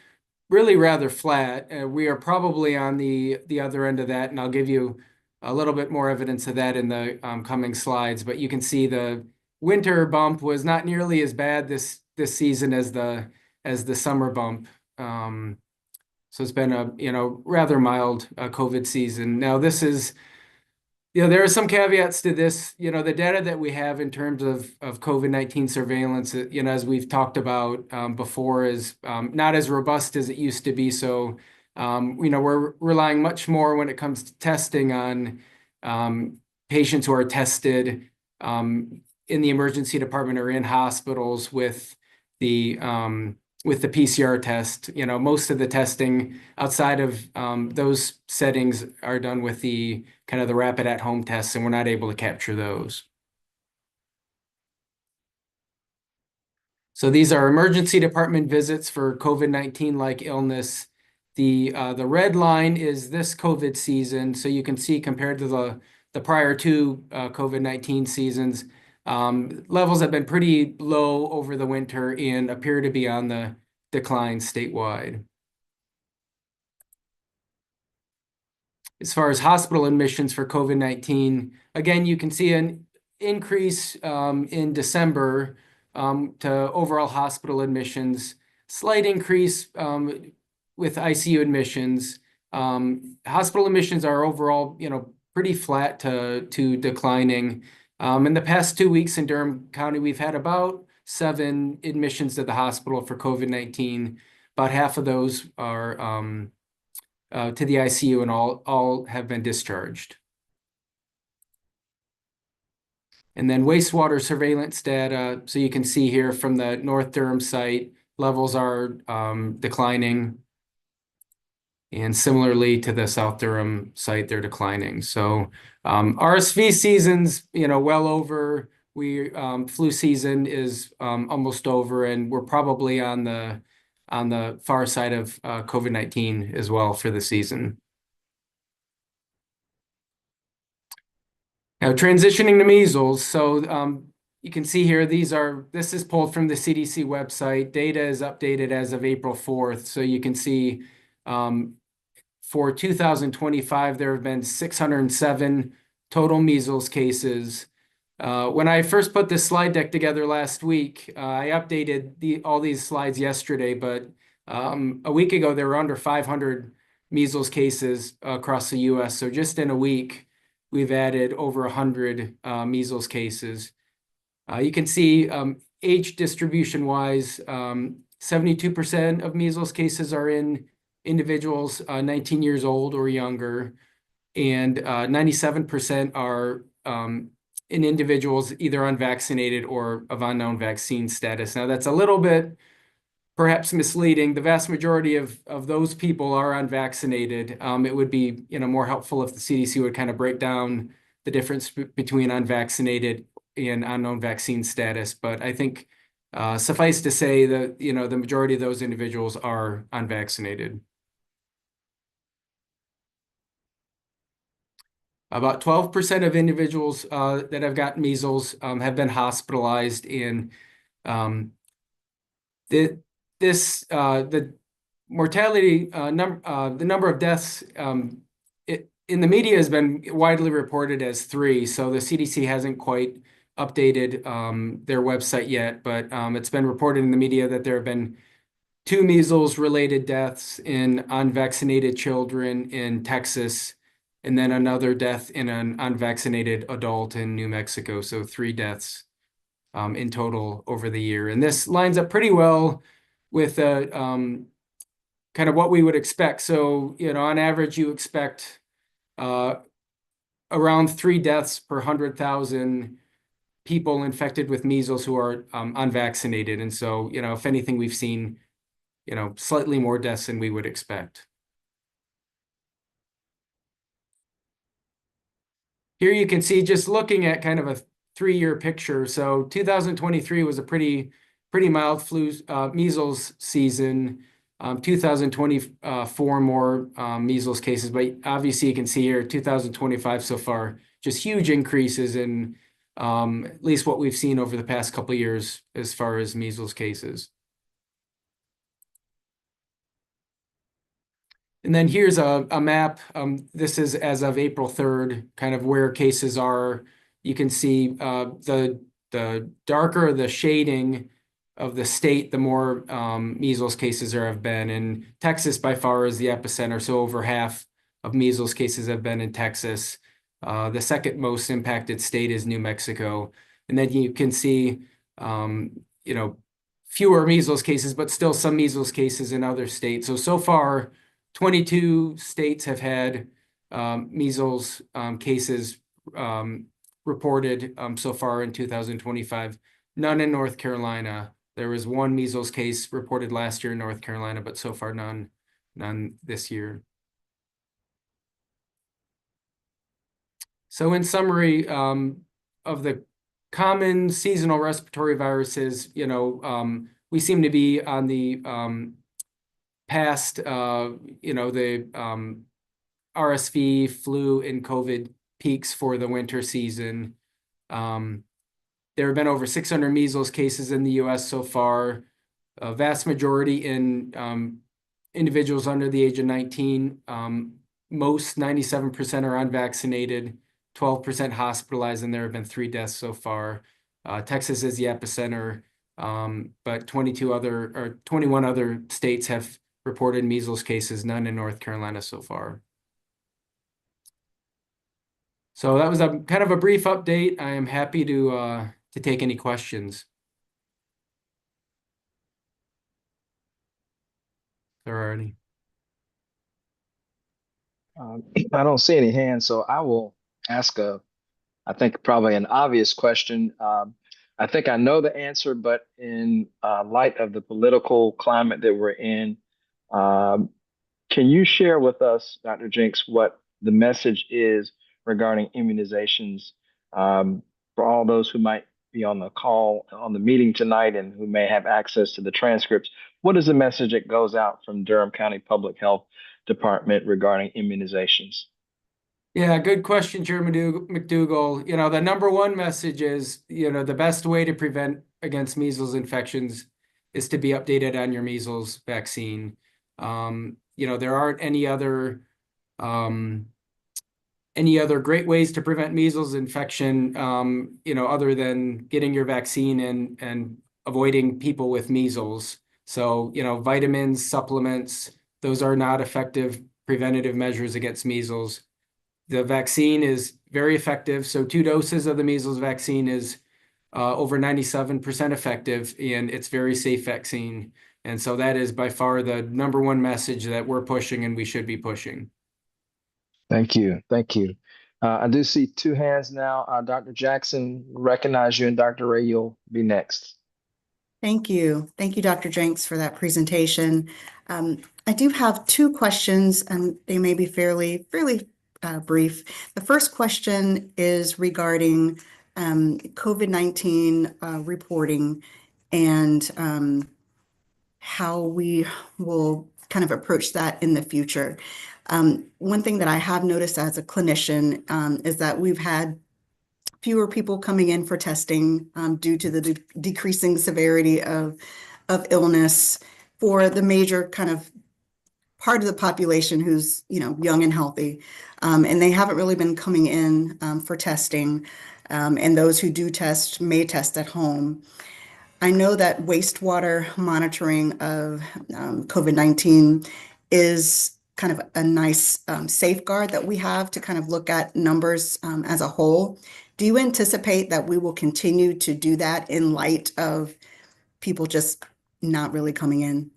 really rather flat. We are probably on the other end of that, and I'll give you a little bit more evidence of that in the coming slides. But you can see the winter bump was not nearly as bad this season as the summer bump. So it's been a rather mild COVID season. Now this is. There are some caveats to this. The data that we have in terms of COVID-19 surveillance, as we've talked about before, is not as robust as it used to be. So, we're relying much more when it comes to testing on patients who are tested in the emergency department or in hospitals with the PCR test. Most of the testing outside of those settings are done with the kind of the rapid at-home tests, and we're not able to capture those. So these are emergency department visits for COVID-19 like illness. The red line is this COVID season. So you can see compared to the prior 2 COVID-19 seasons, levels have been pretty low over the winter and appear to be on the decline statewide. As far as hospital admissions for COVID-19, again, you can see an increase in December to overall hospital admissions. slight increase with ICU admissions. Hospital admissions are overall, pretty flat to declining. In the past 2 weeks in Durham County, we've had about 7 admissions to the hospital for COVID-19. About half of those are to the ICU, and all have been discharged. And then wastewater surveillance data. So you can see here from the North Durham site, levels are declining. And similarly to the South Durham site, they're declining. So RSV season's, well over. Flu season is almost over, and we're probably on the far side of COVID-19 as well for the season. Now transitioning to measles. So you can see here, this is pulled from the CDC website. Data is updated as of April 4th. So you can see for 2025, there have been 607 total measles cases. When I first put this slide deck together last week, I updated all these slides yesterday, but a week ago, there were under 500 measles cases across the US. So just in a week, we've added over 100 measles cases. You can see age distribution-wise, 72% of measles cases are in individuals 19 years old or younger, and 97% are in individuals either unvaccinated or of unknown vaccine status. Now, that's a little bit perhaps misleading. The vast majority of those people are unvaccinated. It would be more helpful if the CDC would kind of break down the difference between unvaccinated and unknown vaccine status. But I think suffice to say that the majority of those individuals are unvaccinated. About 12% of individuals that have gotten measles have been hospitalized, and the mortality the number of deaths in the media has been widely reported as 3. So the CDC hasn't quite updated their website yet, but it's been reported in the media that there have been 2 measles-related deaths in unvaccinated children in Texas, and then another death in an unvaccinated adult in New Mexico. So 3 deaths in total over the year. And this lines up pretty well with kind of what we would expect. So, on average, you expect around 3 deaths per 100,000 people infected with measles who are unvaccinated. And so, if anything, we've seen, slightly more deaths than we would expect. Here you can see, just looking at kind of a 3-year picture. So 2023 was a pretty mild measles season. 2024 more measles cases, but obviously you can see here 2025 so far, just huge increases in at least what we've seen over the past couple of years as far as measles cases. And then here's a map. This is as of April 3rd, kind of where cases are. You can see the darker the shading of the state, the more measles cases there have been. And Texas by far is the epicenter. So over half of measles cases have been in Texas. The second most impacted state is New Mexico. And then you can see, fewer measles cases, but still some measles cases in other states. So far, 22 states have had measles cases reported so far in 2025. None in North Carolina. There was 1 measles case reported last year in North Carolina, but so far none this year. So in summary, of the common seasonal respiratory viruses, we seem to be on the past, the RSV, flu, and COVID peaks for the winter season. There have been over 600 measles cases in the US so far, a vast majority in individuals under the age of 19. Most, 97%, are unvaccinated, 12% hospitalized, and there have been 3 deaths so far. Texas is the epicenter. But 21 other states have reported measles cases, none in North Carolina so far. So that was a kind of a brief update. I am happy to take any questions. If there are any. I don't see any hands, so I will ask I think probably an obvious question. I think I know the answer, but in light of the political climate that we're in, um, can you share with us, Dr. Jenks, what the message is regarding immunizations for all those who might be on the call, on the meeting tonight, and who may have access to the transcripts? What is the message that goes out from Durham County Public Health Department regarding immunizations? Yeah, good question, Chair McDougall. You know, the number one message is, you know, the best way to prevent against measles infections is to be updated on your measles vaccine. You know, there aren't any other great ways to prevent measles infection, you know, other than getting your vaccine and avoiding people with measles. So, you know, vitamins, supplements, those are not effective preventative measures against measles. The vaccine is very effective. So 2 doses of the measles vaccine is over 97% effective, and it's very safe vaccine. And so that is by far the number one message that we're pushing and we should be pushing. Thank you. Thank you. I do see 2 hands now. Dr. Jackson, recognize you, and Dr. Ray, you'll be next. Thank you. Thank you, Dr. Jenks, for that presentation. I do have 2 questions, and they may be fairly brief. The first question is regarding COVID-19 reporting and how we will kind of approach that in the future. One thing that I have noticed as a clinician is that we've had fewer people coming in for testing due to the decreasing severity of illness for the major kind of part of the population who's, you know, young and healthy. And they haven't really been coming in for testing. And those who do test may test at home. I know that wastewater monitoring of COVID-19 is kind of a nice safeguard that we have to kind of look at numbers as a whole. Do you anticipate that we will continue to do that in light of people just not really coming in?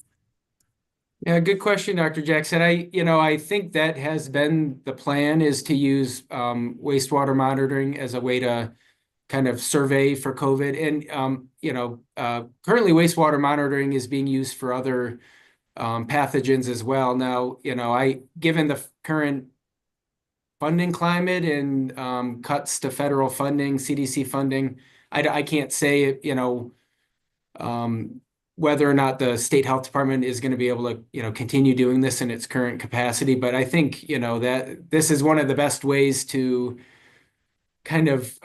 Yeah, good question, Dr. Jackson. I think that has been the plan, is to use wastewater monitoring as a way to kind of survey for COVID. And, currently wastewater monitoring is being used for other pathogens as well. Now, given the current funding climate and cuts to federal funding, CDC funding, I can't say, whether or not the state health department is going to be able to, continue doing this in its current capacity. But I think, that this is one of the best ways to kind of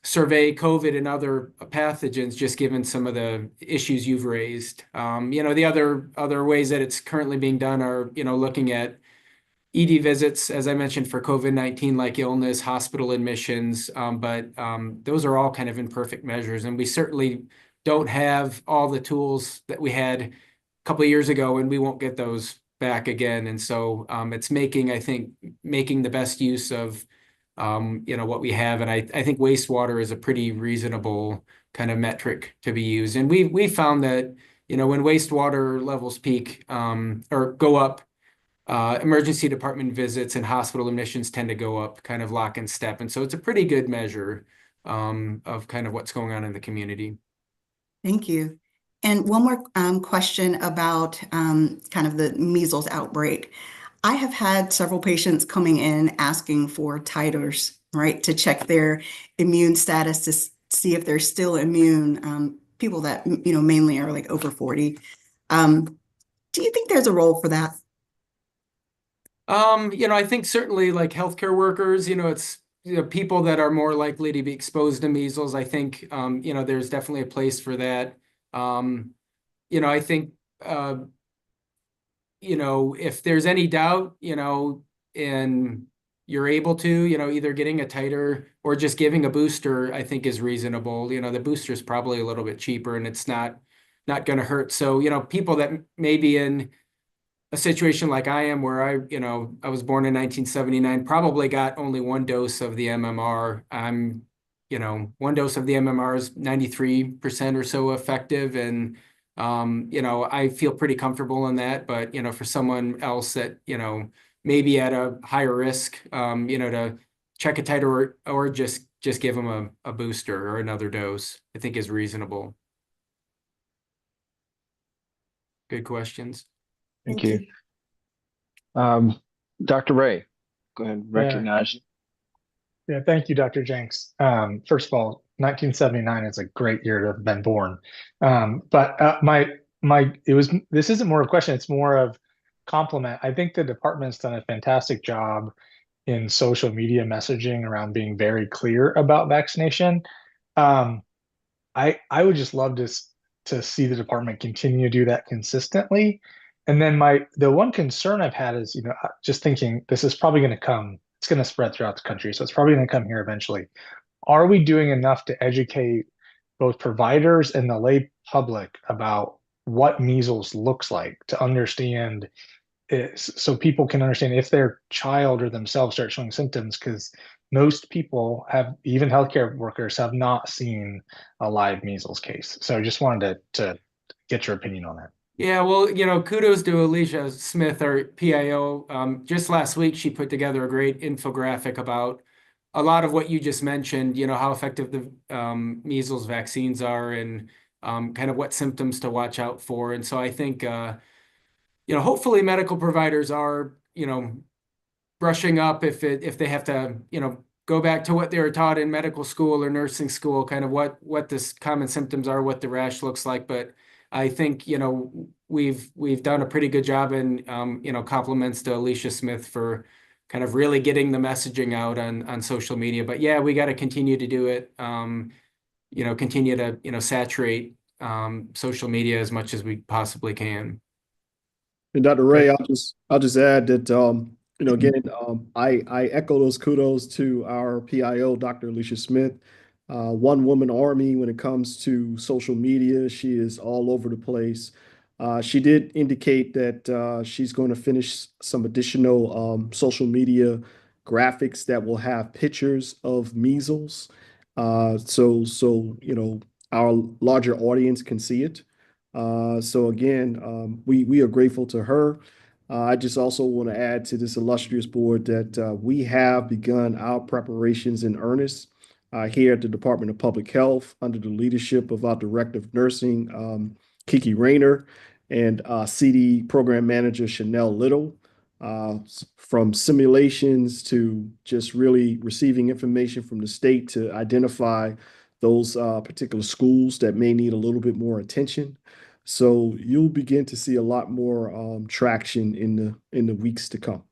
survey COVID and other pathogens, just given some of the issues you've raised. The other ways that it's currently being done are, looking at ED visits, as I mentioned, for COVID-19, like illness, hospital admissions, but those are all kind of imperfect measures. And we certainly don't have all the tools that we had a couple of years ago, and we won't get those back again. And so it's making the best use of what we have. And I think wastewater is a pretty reasonable kind of metric to be used. And we found that, when wastewater levels peak or go up, emergency department visits and hospital admissions tend to go up kind of lock and step. And so it's a pretty good measure of kind of what's going on in the community. Thank you. And one more question about kind of the measles outbreak. I have had several patients coming in asking for titers, right, to check their immune status to see if they're still immune. People that, mainly are like over 40. Do you think there's a role for that? I think certainly like healthcare workers, it's people that are more likely to be exposed to measles. I think, there's definitely a place for that. I think, if there's any doubt, and you're able to, either getting a titer or just giving a booster, I think is reasonable. The booster is probably a little bit cheaper and it's not going to hurt. So, people that may be in a situation like I am, where I was born in 1979, probably got only one dose of the MMR. One dose of the MMR is 93% or so effective. And, I feel pretty comfortable in that. But, for someone else that, maybe at a higher risk, to check a titer or just give them a booster or another dose, I think is reasonable. Good questions. Thank you. Dr. Ray, go ahead and recognize you. Yeah, thank you, Dr. Jenks. First of all, 1979 is a great year to have been born. This isn't more of a question, it's more of compliment. I think the department's done a fantastic job in social media messaging around being very clear about vaccination. I would just love to see the department continue to do that consistently. And then the one concern I've had is, just thinking this is probably going to come, it's going to spread throughout the country. So it's probably going to come here eventually. Are we doing enough to educate both providers and the lay public about what measles looks like, to understand it, so people can understand if their child or themselves start showing symptoms? Because most people have, even healthcare workers, have not seen a live measles case. So I just wanted to get your opinion on that. Yeah, well, kudos to Alicia Smith, our PIO. Just last week, she put together a great infographic about a lot of what you just mentioned, how effective the measles vaccines are and kind of what symptoms to watch out for. And so I think, hopefully medical providers are, brushing up if they have to, go back to what they were taught in medical school or nursing school, kind of what the common symptoms are, what the rash looks like. But I think, we've done a pretty good job, and, compliments to Alicia Smith for kind of really getting the messaging out on social media. But yeah, we got to continue to do it, continue to, saturate social media as much as we possibly can. And Dr. Ray, I'll just add that, again, I echo those kudos to our PIO, Dr. Alicia Smith. One woman army when it comes to social media. She is all over the place. She did indicate that she's going to finish some additional social media graphics that will have pictures of measles. So our larger audience can see it. So again, we are grateful to her. I just also want to add to this illustrious board that we have begun our preparations in earnest here at the Department of Public Health under the leadership of our Director of Nursing, Kiki Rayner, and CD Program Manager, Chanel Little. From simulations to just really receiving information from the state to identify those particular schools that may need a little bit more attention. So you'll begin to see a lot more traction in the weeks to come.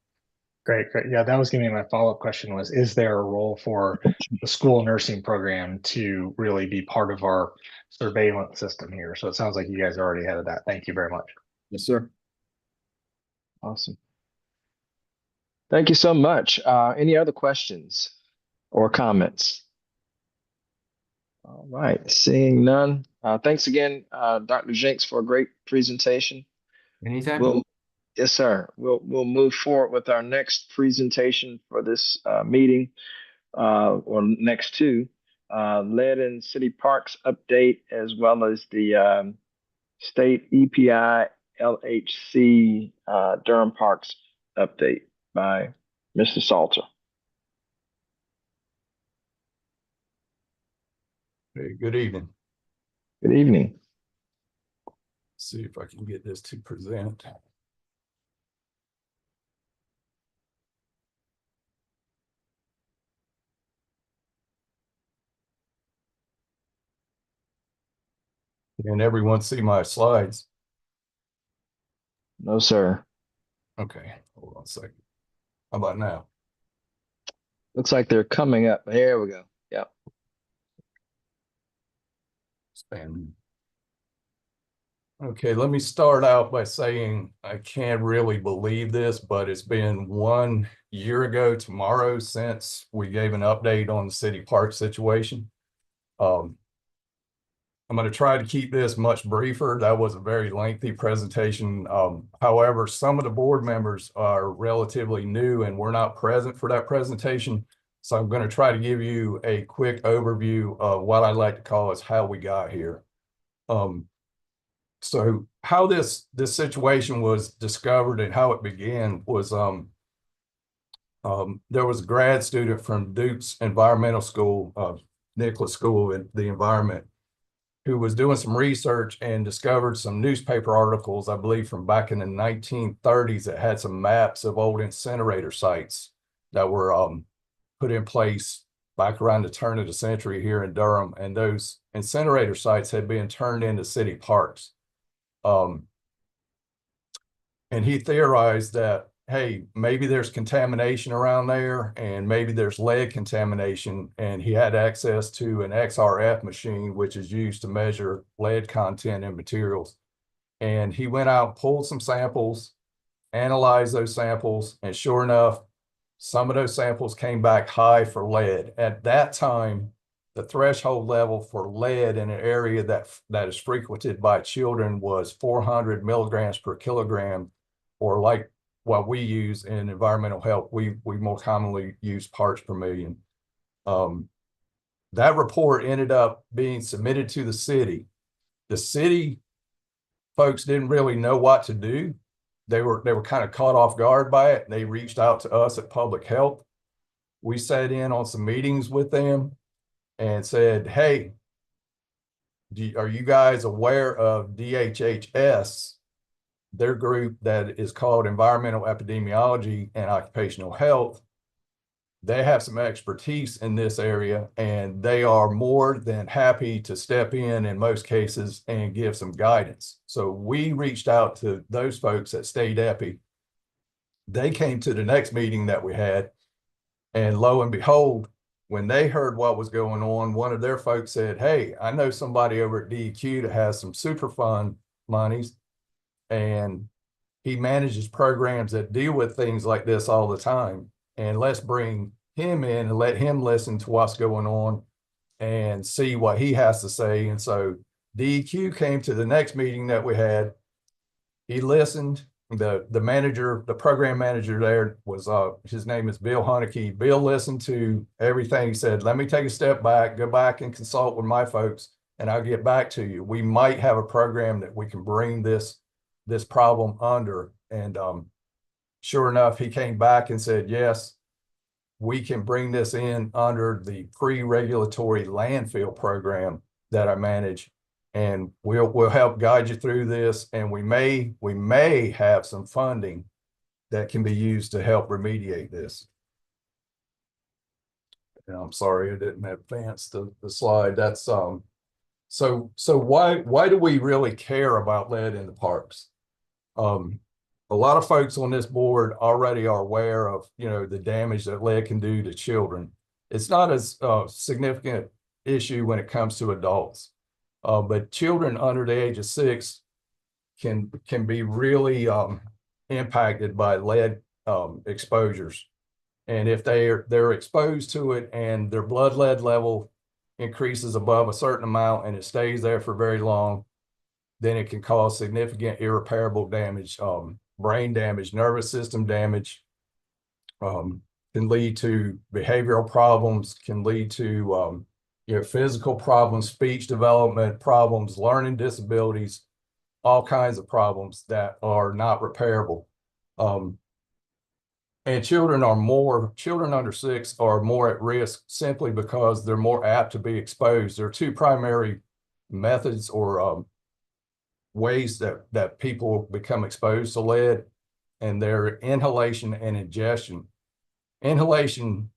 Great. Yeah, that was going to be my follow-up question was, is there a role for the school nursing program to really be part of our surveillance system here? So it sounds like you guys are already ahead of that. Thank you very much. Yes, sir. Awesome. Thank you so much. Any other questions or comments? All right, seeing none. Thanks again, Dr. Jenks, for a great presentation. Anytime. Yes, sir. We'll move forward with our next presentation for this meeting, or next two, Lead in City Parks update, as well as the state EPI LHC Durham Parks update by Mr. Salter. Hey, good evening. Good evening. See if I can get this to present. Can everyone see my slides? No, sir. Okay, hold on a second. How about now? Looks like they're coming up. There we go. Yep. Expand. Okay, let me start out by saying I can't really believe this, but it's been 1 year ago tomorrow since we gave an update on the city park situation. I'm going to try to keep this much briefer. That was a very lengthy presentation. However, some of the board members are relatively new and were not present for that presentation. So I'm going to try to give you a quick overview of what I like to call is how we got here. So how this situation was discovered and how it began was there was a grad student from Duke's Environmental School, Nicholas School of the Environment, who was doing some research and discovered some newspaper articles, I believe from back in the 1930s, that had some maps of old incinerator sites that were put in place back around the turn of the century here in Durham. And those incinerator sites had been turned into city parks. And he theorized that, hey, maybe there's contamination around there and maybe there's lead contamination. And he had access to an XRF machine, which is used to measure lead content in materials. And he went out, pulled some samples, analyzed those samples, and sure enough, some of those samples came back high for lead. At that time, the threshold level for lead in an area that is frequented by children was 400 milligrams per kilogram, or like what we use in environmental health, we more commonly use parts per million. That report ended up being submitted to the city. The city folks didn't really know what to do. They were kind of caught off guard by it. They reached out to us at Public Health. We sat in on some meetings with them and said, hey, are you guys aware of DHHS, their group that is called Environmental Epidemiology and Occupational Health? They have some expertise in this area, and they are more than happy to step in most cases and give some guidance. So we reached out to those folks at State Epi. They came to the next meeting that we had, and lo and behold, when they heard what was going on, one of their folks said, hey, I know somebody over at DEQ that has some Superfund monies, and he manages programs that deal with things like this all the time. And let's bring him in and let him listen to what's going on and see what he has to say. And so DEQ came to the next meeting that we had. He listened. The manager, the program manager there was, his name is Bill Hunnicky. Bill listened to everything. He said, let me take a step back, go back and consult with my folks, and I'll get back to you. We might have a program that we can bring this problem under. And sure enough, he came back and said, yes, we can bring this in under the pre-regulatory landfill program that I manage. And we'll help guide you through this, and we may have some funding that can be used to help remediate this. And I'm sorry I didn't advance the slide. That's so why do we really care about lead in the parks? A lot of folks on this board already are aware of the damage that lead can do to children. It's not as significant issue when it comes to adults. But children under the age of 6 can be really impacted by lead exposures. And if they're exposed to it and their blood lead level increases above a certain amount and it stays there for very long, then it can cause significant irreparable damage, brain damage, nervous system damage, can lead to behavioral problems, can lead to physical problems, speech development problems, learning disabilities, all kinds of problems that are not repairable. And children under 6 are more at risk simply because they're more apt to be exposed. There are two primary methods or ways that people become exposed to lead, and they're inhalation and ingestion. Inhalation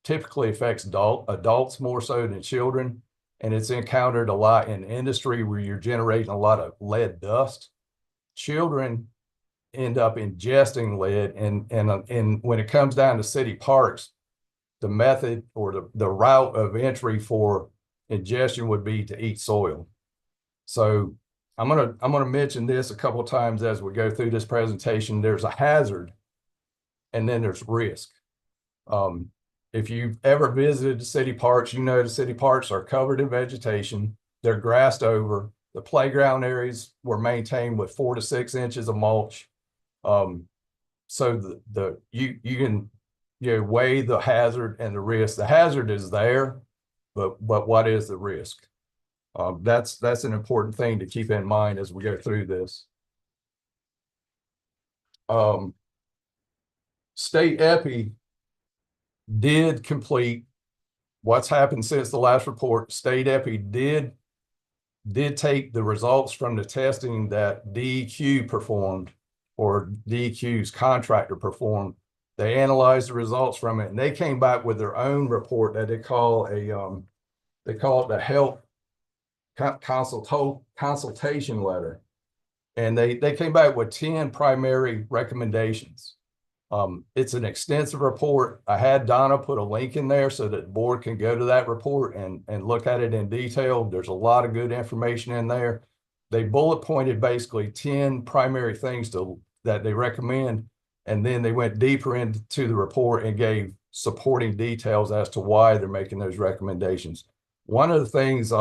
typically affects adults more so than children, and it's encountered a lot in industry where you're generating a lot of lead dust. Children end up ingesting lead, and when it comes down to city parks, the method or the route of entry for ingestion would be to eat soil. So I'm gonna mention this a couple of times as we go through this presentation. There's a hazard, and then there's risk. If you've ever visited the city parks, you know the city parks are covered in vegetation. They're grassed over. The playground areas were maintained with 4 to 6 inches of mulch. So you can weigh the hazard and the risk. The hazard is there, but what is the risk? That's an important thing to keep in mind as we go through this. State EPI did complete what's happened since the last report. State EPI did take the results from the testing that DEQ performed, or DEQ's contractor performed. They analyzed the results from it, and they came back with their own report that they call it the health consultation letter. And they came back with 10 primary recommendations. It's an extensive report. I had Donna put a link in there so that the board can go to that report and look at it in detail. There's a lot of good information in there. They bullet pointed basically 10 primary things that they recommend, and then they went deeper into the report and gave supporting details as to why they're making those recommendations. One of the things,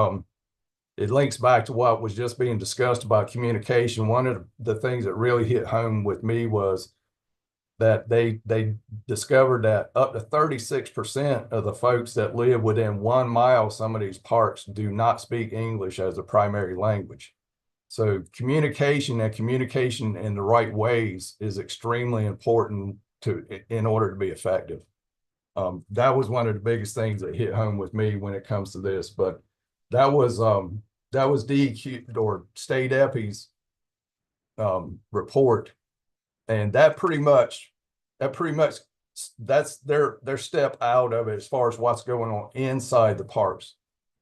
it links back to what was just being discussed about communication. One of the things that really hit home with me was that they discovered that up to 36% of the folks that live within 1 mile of some of these parks do not speak English as a primary language. So communication in the right ways is extremely important in order to be effective. That was one of the biggest things that hit home with me when it comes to this. But that was DEQ or State EPI's report. And that's their step out of it as far as what's going on inside the parks.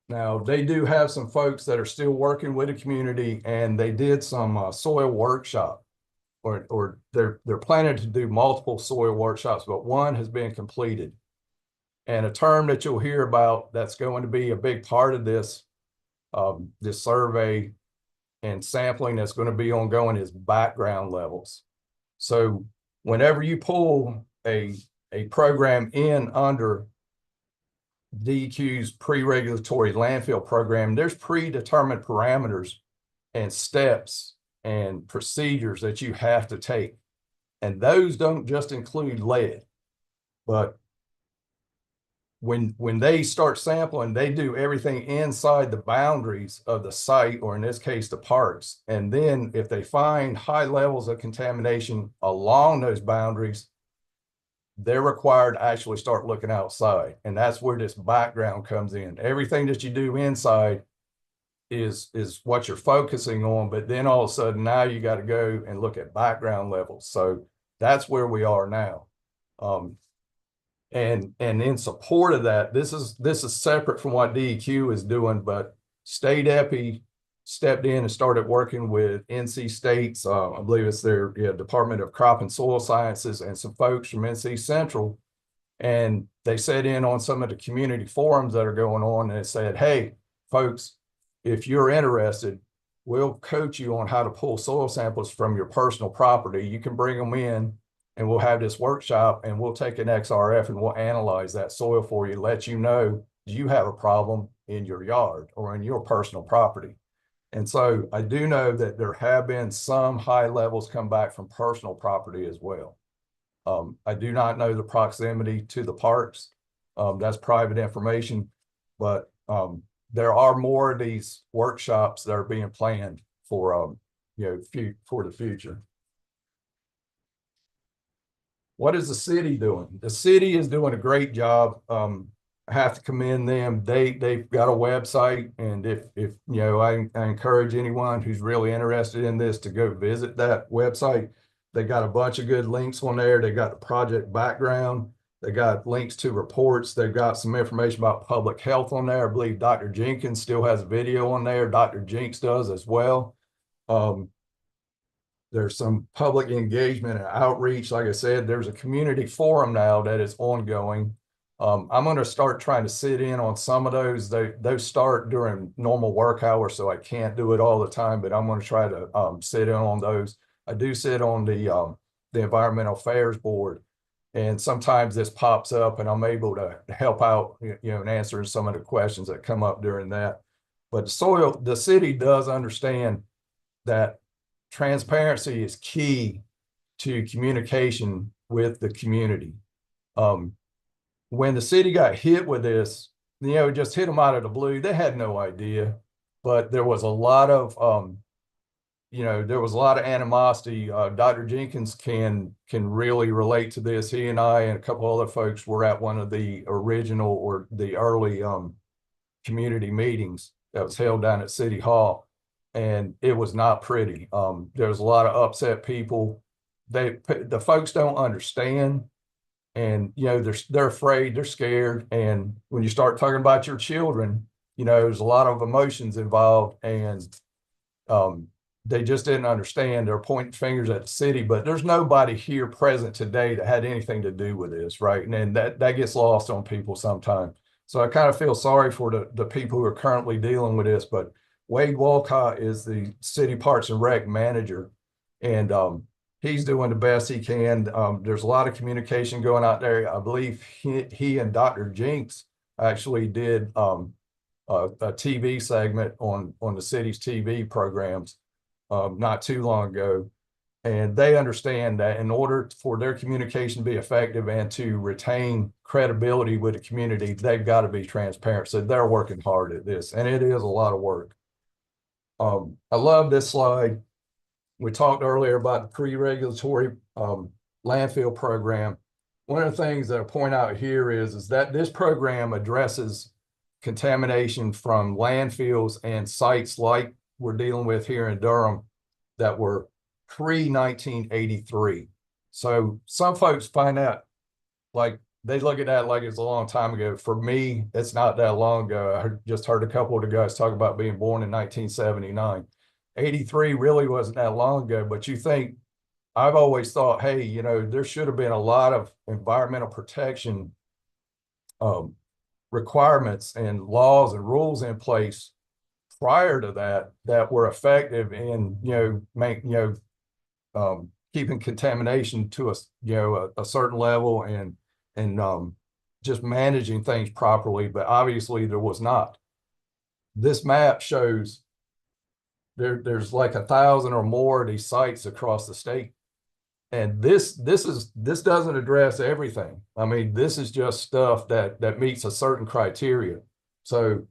Now, they do have some folks that are still working with the community, and they did some soil workshop, or they're planning to do multiple soil workshops, but one has been completed. And a term that you'll hear about that's going to be a big part of this survey and sampling that's going to be ongoing is background levels. So whenever you pull a program in under DEQ's pre-regulatory landfill program, there's predetermined parameters and steps and procedures that you have to take. And those don't just include lead, but when they start sampling, they do everything inside the boundaries of the site, or in this case, the parks. And then if they find high levels of contamination along those boundaries, they're required to actually start looking outside. And that's where this background comes in. Everything that you do inside is what you're focusing on, but then all of a sudden now you got to go and look at background levels. So that's where we are now. And in support of that, this is separate from what DEQ is doing, but State EPI stepped in and started working with NC State's, I believe it's their Department of Crop and Soil Sciences, and some folks from NC Central. And they sat in on some of the community forums that are going on, and they said, hey, folks, if you're interested, we'll coach you on how to pull soil samples from your personal property. You can bring them in, and we'll have this workshop, and we'll take an XRF and we'll analyze that soil for you, let you know, do you have a problem in your yard or in your personal property? And so I do know that there have been some high levels come back from personal property as well. I do not know the proximity to the parks. That's private information, but there are more of these workshops that are being planned for for the future. What is the city doing? The city is doing a great job. I have to commend them. They've got a website, and if I encourage anyone who's really interested in this to go visit that website. They got a bunch of good links on there. They got the project background. They got links to reports. They've got some information about public health on there. I believe Dr. Jenkins still has a video on there. Dr. Jinks does as well. There's some public engagement and outreach. Like I said, there's a community forum now that is ongoing. I'm going to start trying to sit in on some of those. Those start during normal work hours, so I can't do it all the time, but I'm going to try to sit in on those. I do sit on the Environmental Affairs Board, and sometimes this pops up and I'm able to help out, in answering some of the questions that come up during that. But the city does understand that transparency is key to communication with the community. When the city got hit with this, it just hit them out of the blue. They had no idea, but there was a lot of, there was a lot of animosity. Dr. Jenkins can really relate to this. He and I and a couple other folks were at one of the original or the early community meetings that was held down at City Hall, and it was not pretty. There was a lot of upset people. The folks don't understand. And, they're afraid, they're scared. And when you start talking about your children, there's a lot of emotions involved, and they just didn't understand. They're pointing fingers at the city, but there's nobody here present today that had anything to do with this, right? And that gets lost on people sometimes. So I kind of feel sorry for the people who are currently dealing with this, but Wade Walcott is the city Parks and Rec manager, and he's doing the best he can. There's a lot of communication going out there. I believe he and Dr. Jinks actually did a TV segment on the city's TV programs not too long ago. And they understand that in order for their communication to be effective and to retain credibility with the community, they've got to be transparent. So they're working hard at this, and it is a lot of work. I love this slide. We talked earlier about the pre-regulatory landfill program. One of the things that I point out here is that this program addresses contamination from landfills and sites like we're dealing with here in Durham that were pre-1983. So some folks find out, like, they look at that like it's a long time ago. For me, it's not that long ago. I just heard a couple of the guys talk about being born in 1979. 83 really wasn't that long ago, but you think, I've always thought, hey, there should have been a lot of environmental protection requirements and laws and rules in place prior to that were effective in, keeping contamination to a certain level and just managing things properly. But obviously there was not. This map shows there's like 1,000 or more of these sites across the state. And this doesn't address everything. I mean, this is just stuff that meets a certain criteria. So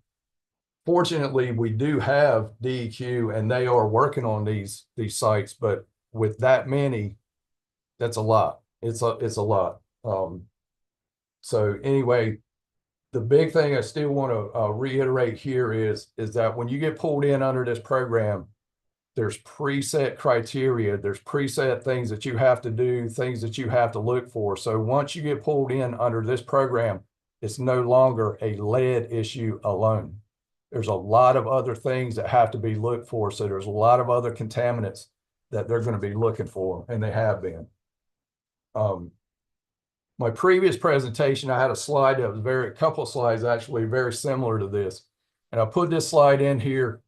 fortunately, we do have DEQ, and they are working on these sites, but with that many, that's a lot. It's a lot. So anyway, the big thing I still want to reiterate here is that when you get pulled in under this program, there's preset criteria, there's preset things that you have to do, things that you have to look for. So once you get pulled in under this program, it's no longer a lead issue alone. There's a lot of other things that have to be looked for. So there's a lot of other contaminants that they're going to be looking for, and they have been. My previous presentation, I had a slide that was a couple of slides actually very similar to this. And I put this slide in here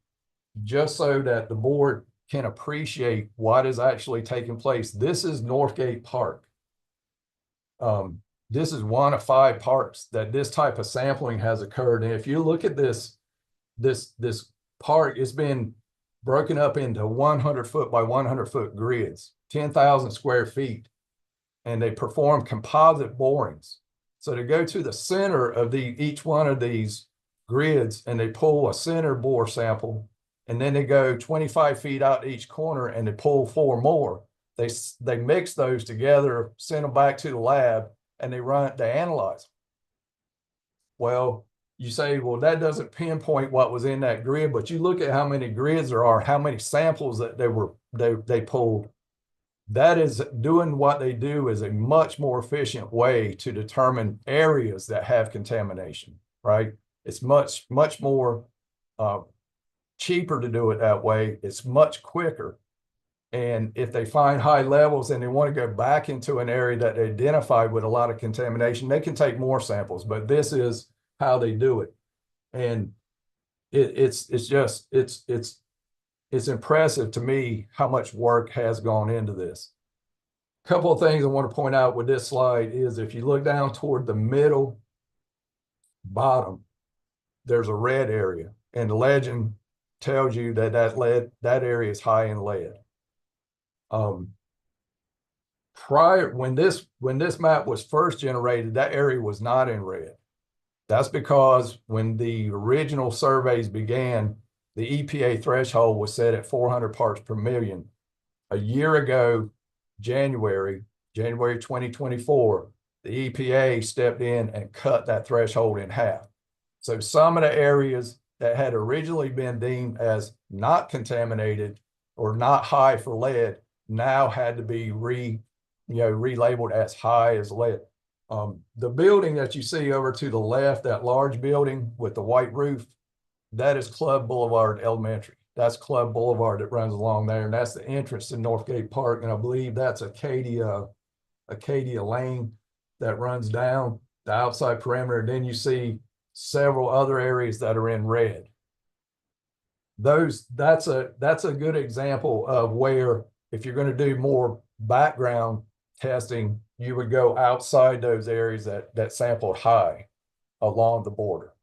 just so that the board can appreciate what is actually taking place. This is Northgate Park. This is one of 5 parks that this type of sampling has occurred. And if you look at this park, it's been broken up into 100-foot by 100-foot grids, 10,000 square feet. And they perform composite borings. So they go to the center of each one of these grids, and they pull a center bore sample, and then they go 25 feet out to each corner and they pull 4 more. They mix those together, send them back to the lab, and they analyze them. Well, you say, well, that doesn't pinpoint what was in that grid, but you look at how many grids there are, how many samples that they pulled. That is, doing what they do is a much more efficient way to determine areas that have contamination, right? It's much more cheaper to do it that way. It's much quicker. And if they find high levels and they want to go back into an area that they identified with a lot of contamination, they can take more samples, but this is how they do it. And it's impressive to me how much work has gone into this. A couple of things I want to point out with this slide is if you look down toward the middle bottom, there's a red area, and the legend tells you that that area is high in lead. When this map was first generated, that area was not in red. That's because when the original surveys began, the EPA threshold was set at 400 parts per million. A year ago, January 2024, the EPA stepped in and cut that threshold in half. So some of the areas that had originally been deemed as not contaminated or not high for lead now had to be relabeled as high as lead. The building that you see over to the left, that large building with the white roof, that is Club Boulevard Elementary. That's Club Boulevard that runs along there, and that's the entrance to Northgate Park. And I believe that's Acadia Lane that runs down the outside perimeter. Then you see several other areas that are in red. That's a good example of where if you're going to do more background testing, you would go outside those areas that sampled high along the border.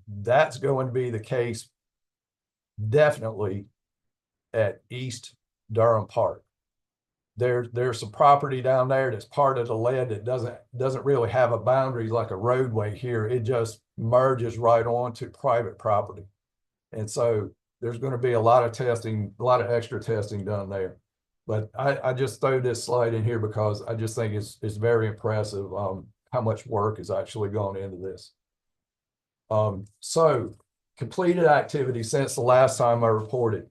That's going to be the case definitely at East Durham Park. There's some property down there that's part of the lead that doesn't really have a boundary like a roadway here. It just merges right onto private property. And so there's going to be a lot of testing, a lot of extra testing done there. But I just throw this slide in here because I just think it's very impressive how much work has actually gone into this. So completed activity since the last time I reported.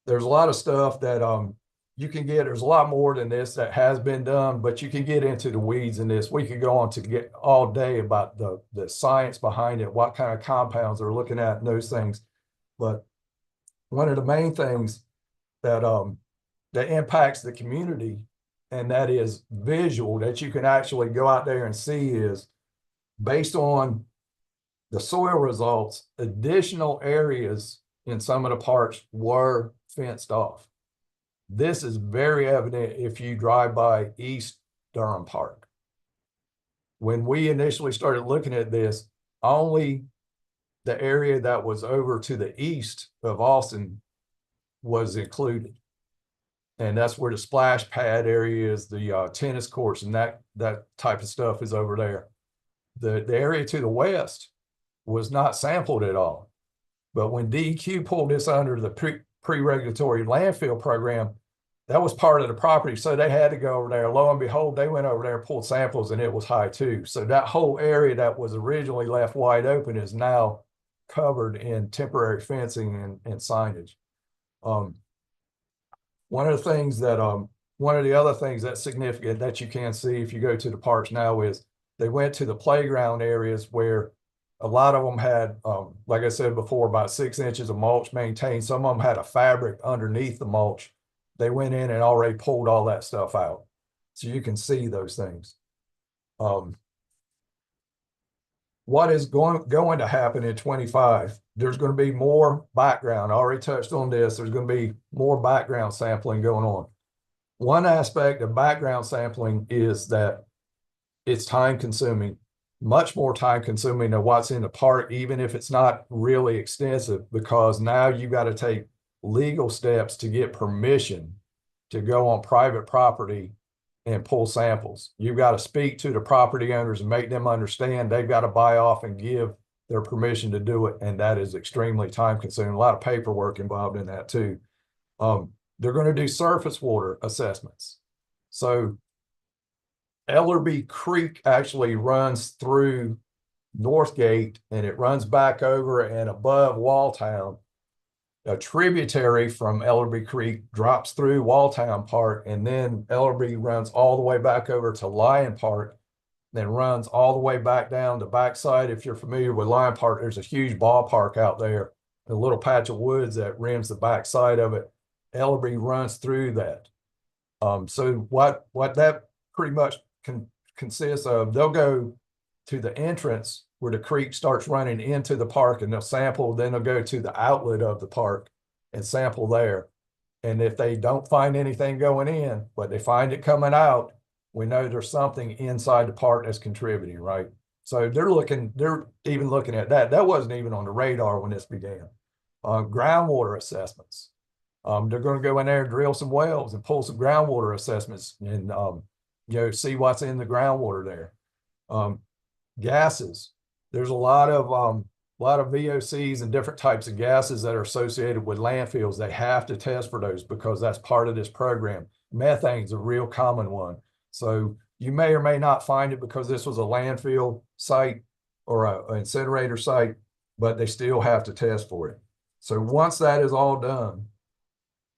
There's a lot of stuff that you can get. There's a lot more than this that has been done, but you can get into the weeds in this. We could go on to get all day about the science behind it, what kind of compounds they're looking at and those things. But one of the main things that impacts the community, and that is visual, that you can actually go out there and see, is based on the soil results, additional areas in some of the parks were fenced off. This is very evident if you drive by East Durham Park. When we initially started looking at this, only the area that was over to the east of Austin was included. And that's where the splash pad area is, the tennis courts, and that type of stuff is over there. The area to the west was not sampled at all. But when DEQ pulled this under the pre-regulatory landfill program, that was part of the property. So they had to go over there. Lo and behold, they went over there and pulled samples, and it was high too. So that whole area that was originally left wide open is now covered in temporary fencing and signage. One of the other things that's significant that you can see if you go to the parks now is they went to the playground areas where a lot of them had, like I said before, about 6 inches of mulch maintained. Some of them had a fabric underneath the mulch. They went in and already pulled all that stuff out. So you can see those things. What is going to happen in 25? There's going to be more background. I already touched on this. There's going to be more background sampling going on. One aspect of background sampling is that it's time consuming, much more time consuming than what's in the park, even if it's not really extensive, because now you've got to take legal steps to get permission to go on private property and pull samples. You've got to speak to the property owners and make them understand they've got to buy off and give their permission to do it. And that is extremely time consuming. A lot of paperwork involved in that too. They're going to do surface water assessments. So Ellerby Creek actually runs through Northgate, and it runs back over and above Walltown. A tributary from Ellerby Creek drops through Walltown Park, and then Ellerby runs all the way back over to Lyon Park, then runs all the way back down the backside. If you're familiar with Lyon Park, there's a huge ballpark out there, a little patch of woods that rims the backside of it. Ellerby runs through that. So what that pretty much consists of, they'll go to the entrance where the creek starts running into the park and they'll sample, then they'll go to the outlet of the park and sample there. And if they don't find anything going in, but they find it coming out, we know there's something inside the park that's contributing, right? So they're even looking at that. That wasn't even on the radar when this began. Groundwater assessments. They're going to go in there and drill some wells and pull some groundwater assessments and see what's in the groundwater there. Gases. There's a lot of VOCs and different types of gases that are associated with landfills. They have to test for those because that's part of this program. Methane is a real common one. So you may or may not find it because this was a landfill site or an incinerator site, but they still have to test for it. So once that is all done,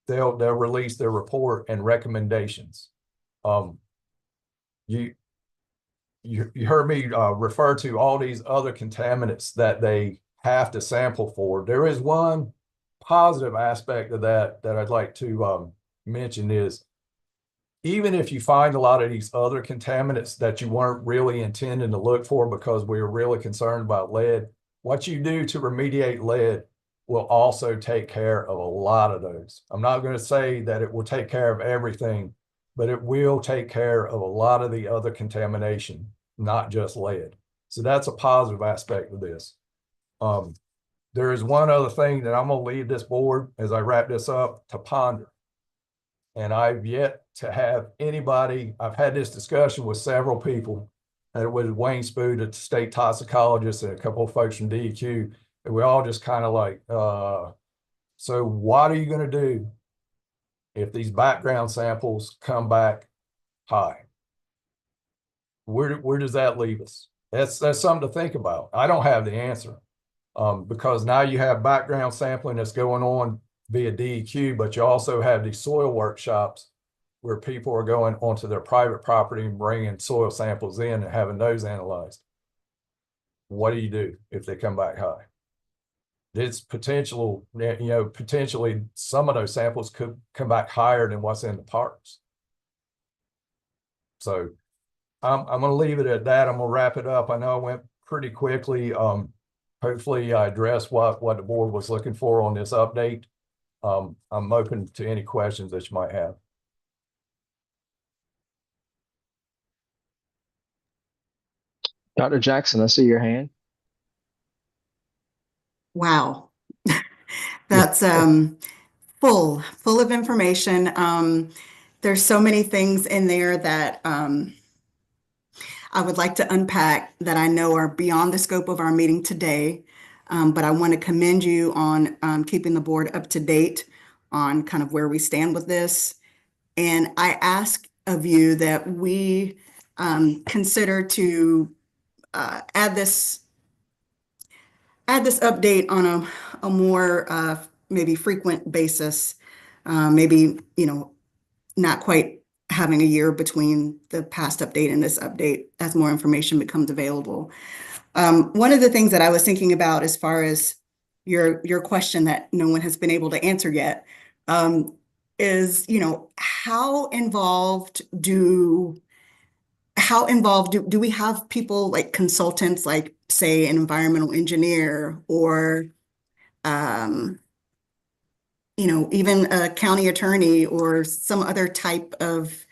they'll release their report and recommendations. You heard me refer to all these other contaminants that they have to sample for. There is one positive aspect of that I'd like to mention is, even if you find a lot of these other contaminants that you weren't really intending to look for because we were really concerned about lead, what you do to remediate lead will also take care of a lot of those. I'm not going to say that it will take care of everything, but it will take care of a lot of the other contamination, not just lead. So that's a positive aspect of this. There is one other thing that I'm going to leave this board as I wrap this up to ponder. And I've yet to have anybody, I've had this discussion with several people, and with Wayne Spoot, the state toxicologist, and a couple of folks from DEQ, and we all just kind of like, so what are you going to do if these background samples come back high? Where does that leave us? That's something to think about. I don't have the answer because now you have background sampling that's going on via DEQ, but you also have these soil workshops where people are going onto their private property and bringing soil samples in and having those analyzed. What do you do if they come back high? It's potentially some of those samples could come back higher than what's in the parks. So I'm going to leave it at that. I'm going to wrap it up. I know I went pretty quickly. Hopefully I addressed what the board was looking for on this update. I'm open to any questions that you might have. Dr. Jackson, I see your hand. Wow. That's full of information. There's so many things in there that I would like to unpack that I know are beyond the scope of our meeting today. But I want to commend you on keeping the board up to date on kind of where we stand with this. And I ask of you that we consider to add this update on a more maybe frequent basis, maybe, not quite having a year between the past update and this update as more information becomes available. One of the things that I was thinking about as far as your question that no one has been able to answer yet is, how involved do we have people like consultants, like say an environmental engineer or, even a county attorney or some other type of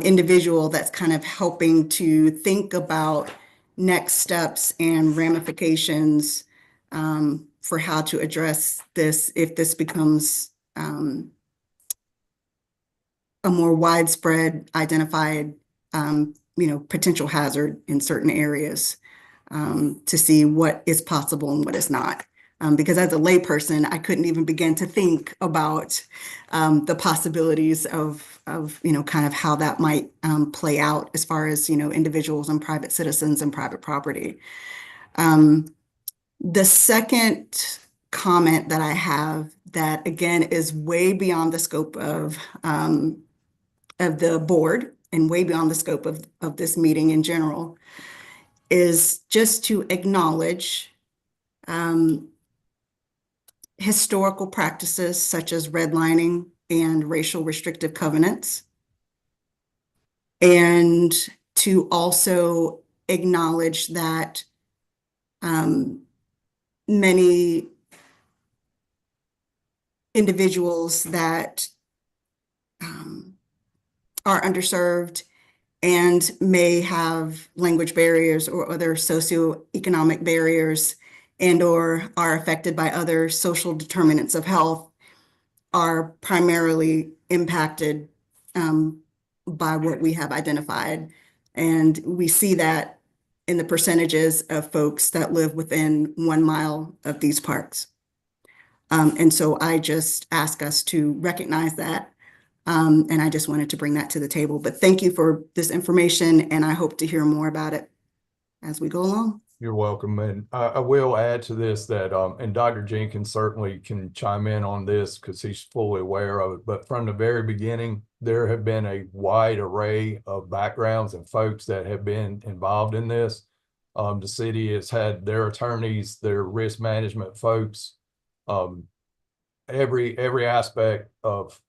individual that's kind of helping to think about next steps and ramifications for how to address this if this becomes a more widespread identified potential hazard in certain areas to see what is possible and what is not. Because as a layperson, I couldn't even begin to think about the possibilities of kind of how that might play out as far as, individuals and private citizens and private property. The second comment that I have that, again, is way beyond the scope of the board and way beyond the scope of this meeting in general is just to acknowledge historical practices such as redlining, and racial restrictive covenants. And to also acknowledge that many individuals that are underserved and may have language barriers or other socioeconomic barriers and or are affected by other social determinants of health are primarily impacted by what we have identified. And we see that in the percentages of folks that live within 1 mile of these parks. And so I just ask us to recognize that. And I just wanted to bring that to the table. But thank you for this information, and I hope to hear more about it as we go along. You're welcome. And I will add to this that, and Dr. Jenkins certainly can chime in on this because he's fully aware of it. But from the very beginning, there have been a wide array of backgrounds and folks that have been involved in this. The city has had their attorneys, their risk management folks, every aspect of,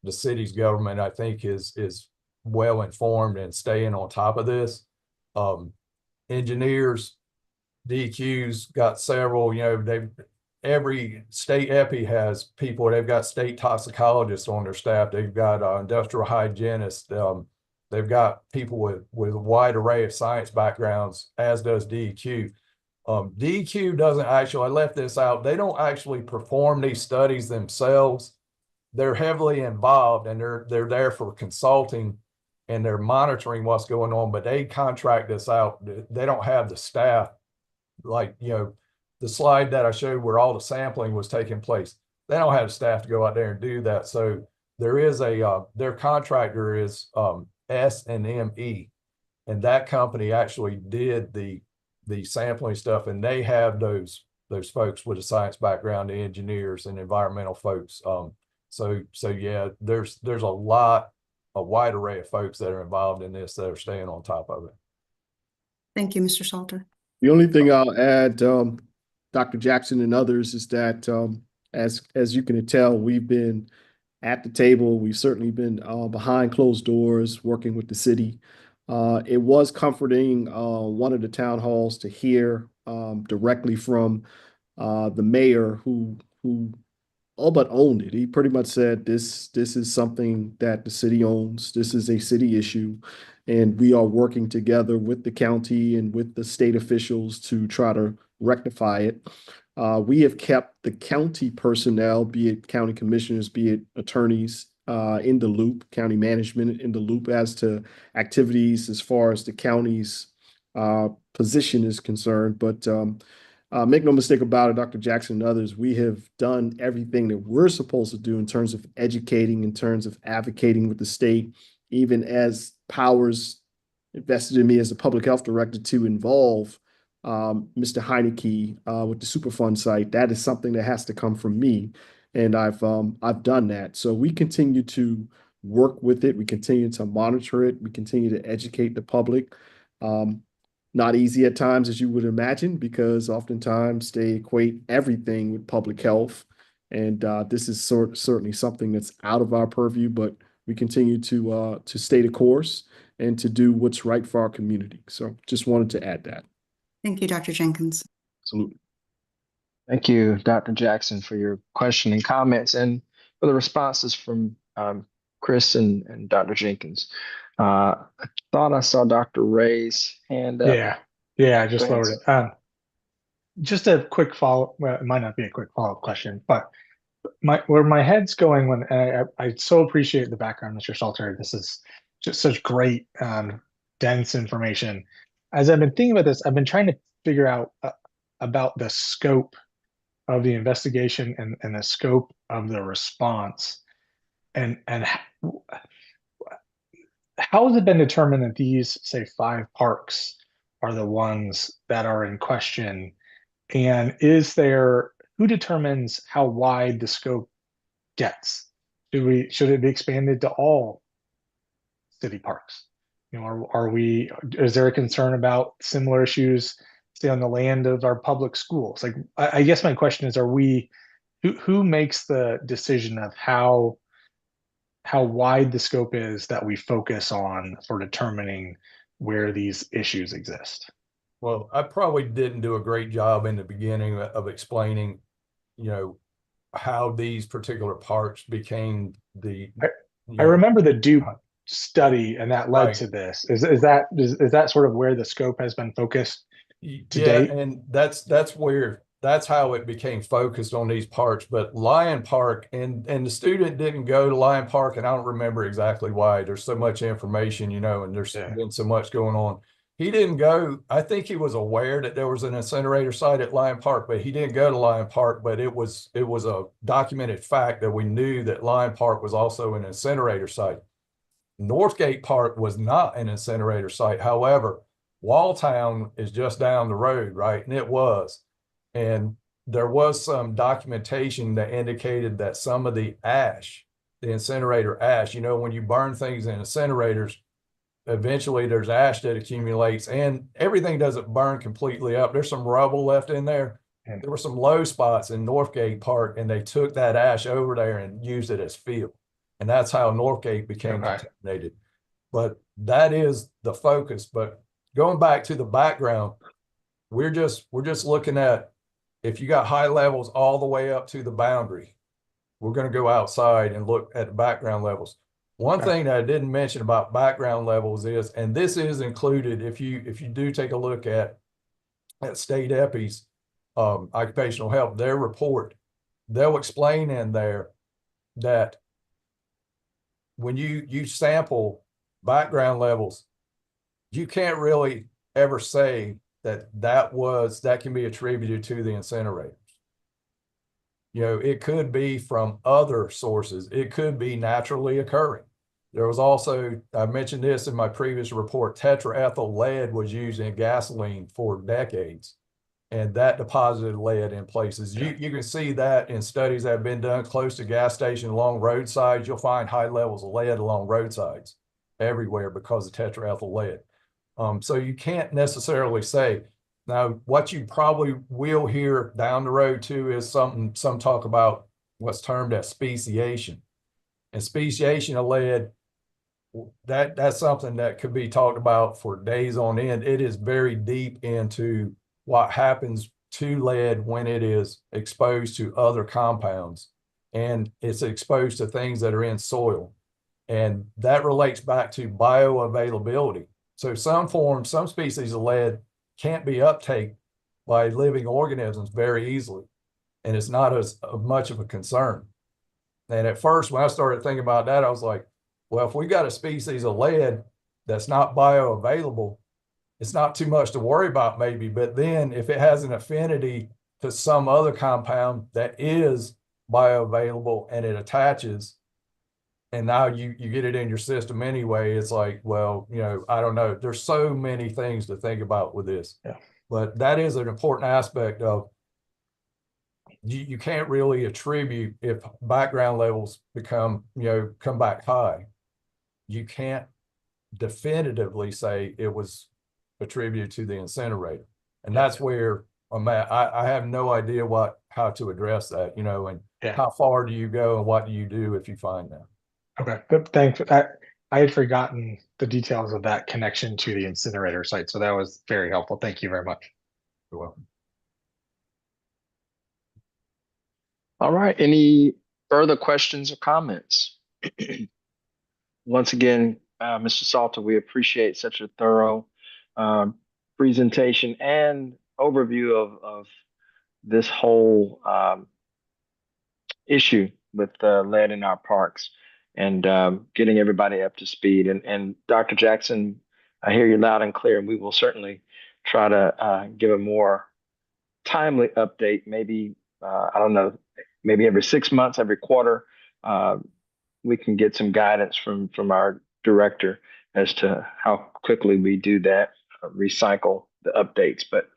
the city's government, I think is well informed and staying on top of this. Engineers, DQs got several, every state epi has people, they've got state toxicologists on their staff. They've got industrial hygienists. They've got people with a wide array of science backgrounds, as does DEQ. DEQ doesn't actually, I left this out, they don't actually perform these studies themselves. They're heavily involved and they're there for consulting and they're monitoring what's going on, but they contract this out. They don't have the staff, like, the slide that I showed where all the sampling was taking place. They don't have staff to go out there and do that. So there is their contractor is S&ME, and that company actually did the sampling stuff, and they have those folks with a science background, the engineers and environmental folks. So yeah, there's a wide array of folks that are involved in this that are staying on top of it. Thank you, Mr. Salter. The only thing I'll add, Dr. Jackson and others, is that as you can tell, we've been at the table. We've certainly been behind closed doors working with the city. It was comforting one of the town halls to hear directly from the mayor who all but owned it. He pretty much said this is something that the city owns. This is a city issue, and we are working together with the county and with the state officials to try to rectify it. We have kept the county personnel, be it county commissioners, be it attorneys, in the loop, county management in the loop as to activities as far as the county's position is concerned. But make no mistake about it, Dr. Jackson and others, we have done everything that we're supposed to do in terms of educating, in terms of advocating with the state, even as powers invested in me as the public health director to involve Mr. Heineke with the Superfund site. That is something that has to come from me. And I've done that. So we continue to work with it. We continue to monitor it. We continue to educate the public. Not easy at times, as you would imagine, because oftentimes they equate everything with public health. And this is certainly something that's out of our purview, but we continue to stay the course and to do what's right for our community. So just wanted to add that. Thank you, Dr. Jenkins. Absolutely. Thank you, Dr. Jackson, for your question and comments and for the responses from Chris and Dr. Jenkins. I thought I saw Dr. Ray's hand up. Yeah, I just lowered it. Just a quick follow. Well, it might not be a quick follow-up question, but where my head's going when I so appreciate the background, Mr. Salter. This is just such great, dense information. As I've been thinking about this, I've been trying to figure out about the scope of the investigation and the scope of the response, and how has it been determined that these, say, 5 parks are the ones that are in question? And who determines how wide the scope gets? Should it be expanded to all city parks? Is there a concern about similar issues, say, on the land of our public schools? Like, I guess my question is, who who makes the decision of how wide the scope is that we focus on for determining where these issues exist? Well, I probably didn't do a great job in the beginning of explaining, how these particular parts became the. I remember the Duke study, and that led to this. Is that sort of where the scope has been focused to date? And that's how it became focused on these parks. But Lion Park, and the student didn't go to Lion Park, and I don't remember exactly why. There's so much information, and there's been so much going on. He didn't go. I think he was aware that there was an incinerator site at Lion Park, but he didn't go to Lion Park. But it was a documented fact that we knew that Lion Park was also an incinerator site. Northgate Park was not an incinerator site. However, Walltown is just down the road, right? And it was. And there was some documentation that indicated that some of the ash, the incinerator ash, when you burn things in incinerators, eventually there's ash that accumulates, and everything doesn't burn completely up. There's some rubble left in there. And there were some low spots in Northgate Park, and they took that ash over there and used it as fuel. And that's how Northgate became contaminated. But that is the focus. But going back to the background, we're just looking at, if you got high levels all the way up to the boundary, we're going to go outside and look at the background levels. One thing that I didn't mention about background levels is, and this is included if you do take a look at State EPI's occupational health, their report, they'll explain in there that when you sample background levels, you can't really ever say that can be attributed to the incinerators. It could be from other sources. It could be naturally occurring. There was also, I mentioned this in my previous report, tetraethyl lead was used in gasoline for decades, and that deposited lead in places. You can see that in studies that have been done close to gas stations along roadsides. You'll find high levels of lead along roadsides everywhere because of tetraethyl lead. So you can't necessarily say. Now, what you probably will hear down the road too is some talk about what's termed as speciation. And speciation of lead, that's something that could be talked about for days on end. It is very deep into what happens to lead when it is exposed to other compounds, and it's exposed to things that are in soil. And that relates back to bioavailability. So some species of lead can't be uptaken by living organisms very easily, and it's not as much of a concern. And at first, when I started thinking about that, I was like, well, if we got a species of lead that's not bioavailable, it's not too much to worry about maybe. But then if it has an affinity to some other compound that is bioavailable and it attaches, and now you get it in your system anyway, it's like, well, I don't know. There's so many things to think about with this. Yeah. But that is an important aspect of, you can't really attribute, if background levels come back high, you can't definitively say it was attributed to the incinerator. And that's where I'm at. I have no idea how to address that, and how far do you go and what do you do if you find that? Okay, good. Thanks. I had forgotten the details of that connection to the incinerator site, so that was very helpful. Thank you very much. You're welcome. All right. Any further questions or comments? Once again, Mr. Salter, we appreciate such a thorough presentation and overview of this whole issue with lead in our parks, and getting everybody up to speed. And Dr. Jackson, I hear you loud and clear, and we will certainly try to give a more timely update, maybe, I don't know, maybe every 6 months, every quarter. We can get some guidance from our director as to how quickly we do that, recycle the updates. But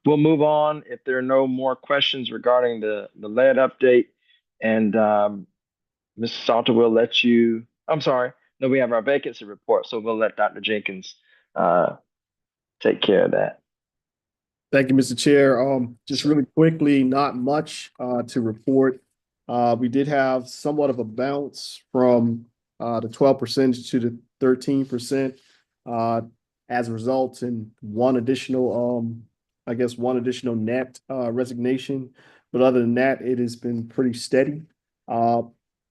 we'll move on if there are no more questions regarding the lead update. And Mr. Salter, we'll let you, I'm sorry, no, we have our vacancy report, so we'll let Dr. Jenkins take care of that. Thank you, Mr. Chair. Just really quickly, not much to report. We did have somewhat of a bounce from the 12% to the 13% as a result in one additional net resignation. But other than that, it has been pretty steady.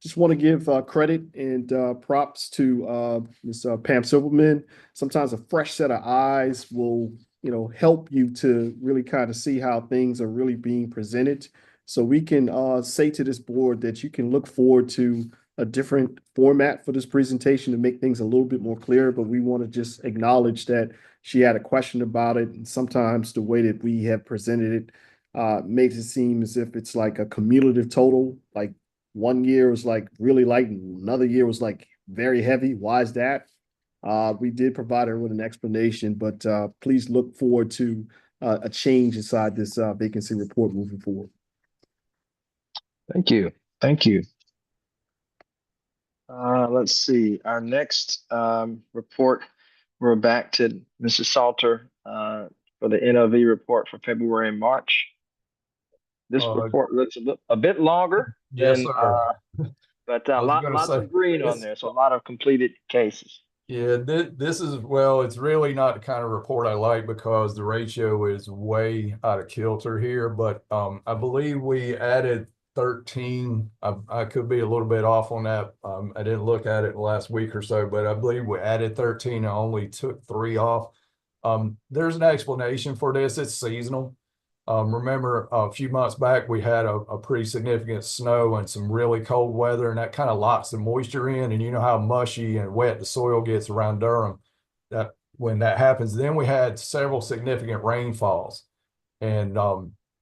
Just want to give credit and props to Ms. Pam Silverman. Sometimes a fresh set of eyes will help you to really kind of see how things are really being presented. So we can say to this board that you can look forward to a different format for this presentation to make things a little bit more clear, but we want to just acknowledge that she had a question about it. And sometimes the way that we have presented it makes it seem as if it's like a cumulative total. Like one year was like really light and another year was like very heavy. Why is that? We did provide her with an explanation, but please look forward to a change inside this vacancy report moving forward. Thank you. Thank you. Let's see. Our next report, we're back to Mrs. Salter for the NOV report for February and March. This report looks a bit longer Yes, than, sir. but I was lots gonna say, of green on there, so a lot of completed cases. Yeah, this is, well, it's really not the kind of report I like because the ratio is way out of kilter here, but I believe we added 13. I could be a little bit off on that. I didn't look at it last week or so, but I believe we added 13 and only took 3 off. There's an explanation for this. It's seasonal. Remember a few months back, we had a pretty significant snow and some really cold weather, and that kind of locks the moisture in. And you know how mushy and wet the soil gets around Durham. That when that happens, then we had several significant rainfalls, and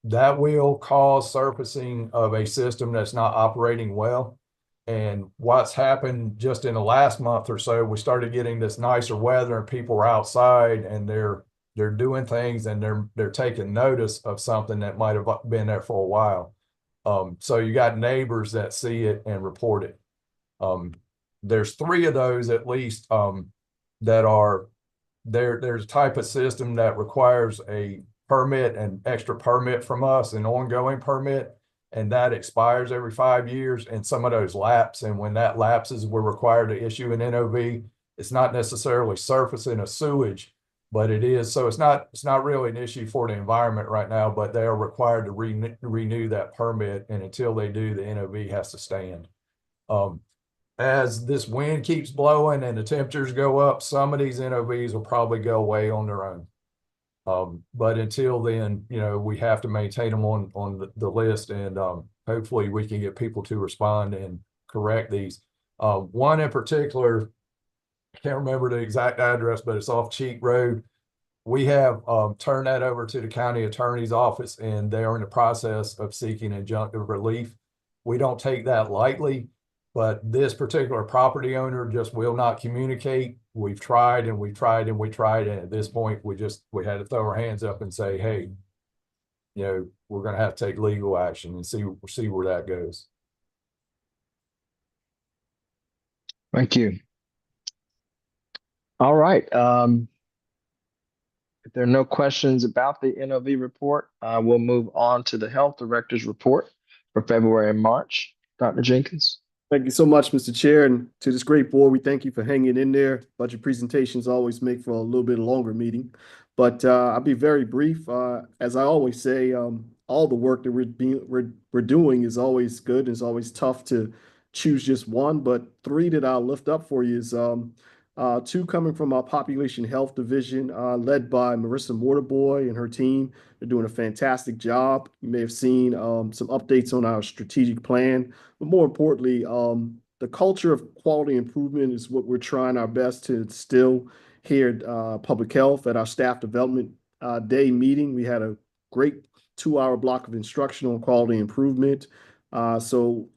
that will cause surfacing of a system that's not operating well. And what's happened just in the last month or so, we started getting this nicer weather, and people are outside and they're doing things, and they're taking notice of something that might have been there for a while. So you got neighbors that see it and report it. There's 3 of those at least that are there. There's a type of system that requires a permit, an extra permit from us, an ongoing permit, and that expires every 5 years, and some of those lapse. And when that lapses, we're required to issue an NOV. It's not necessarily surfacing a sewage, but it is. So it's not really an issue for the environment right now, but they are required to renew that permit. And until they do, the NOV has to stand. As this wind keeps blowing and the temperatures go up, some of these NOVs will probably go away on their own. But until then, we have to maintain them on the list, and hopefully we can get people to respond and correct these. One in particular, I can't remember the exact address, but it's off Cheek Road. We have turned that over to the county attorney's office, and they are in the process of seeking injunctive relief. We don't take that lightly, but this particular property owner just will not communicate. We've tried and we tried and we tried, and at this point we had to throw our hands up and say, hey, we're going to have to take legal action and see where that goes. Thank you. All right. If there are no questions about the NOV report, we'll move on to the health director's report for February and March. Dr. Jenkins. Thank you so much, Mr. Chair, and to this great board, we thank you for hanging in there. Budget presentations always make for a little bit longer meeting, but I'll be very brief. As I always say, all the work that we're doing is always good. It's always tough to choose just one, but 3 that I'll lift up for you is 2 coming from our population health division, led by Marissa Mortarboy and her team. They're doing a fantastic job. You may have seen some updates on our strategic plan, but more importantly, the culture of quality improvement is what we're trying our best to instill here at Public Health. At our staff development day meeting, we had a great 2-hour block of instruction on quality improvement. So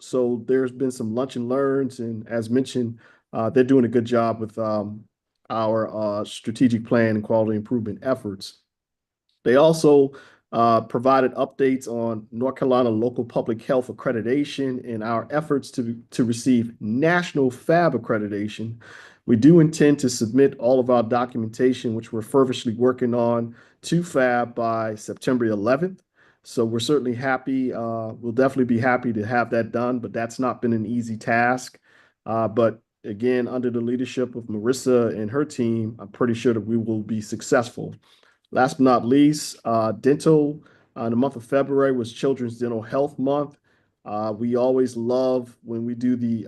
there's been some lunch and learns, and as mentioned, they're doing a good job with our strategic plan and quality improvement efforts. They also provided updates on North Carolina local public health accreditation and our efforts to receive national FAB accreditation. We do intend to submit all of our documentation, which we're feverishly working on, to FAB by September 11th. So we're certainly happy. We'll definitely be happy to have that done, but that's not been an easy task. But again, under the leadership of Marissa and her team, I'm pretty sure that we will be successful. Last but not least, dental. The month of February was Children's Dental Health Month. We always love when we do the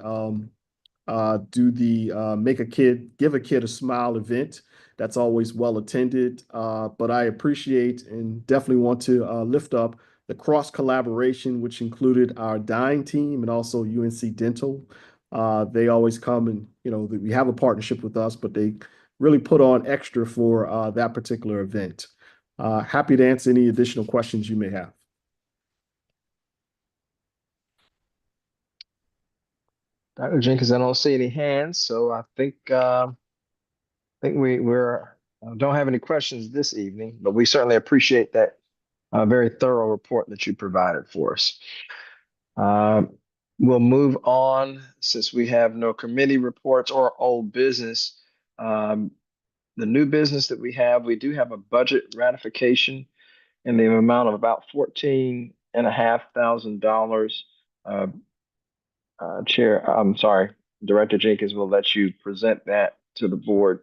Give a Kid a Smile event. That's always well attended. But I appreciate and definitely want to lift up the cross collaboration, which included our dying team and also UNC Dental. They always come and, we have a partnership with us, but they really put on extra for that particular event. Happy to answer any additional questions you may have. Dr. Jenkins, I don't see any hands, so I think we're don't have any questions this evening, but we certainly appreciate that very thorough report that you provided for us. We'll move on since we have no committee reports or old business. The new business that we do have a budget ratification in the amount of about $14,500. Director Jenkins will let you present that to the board,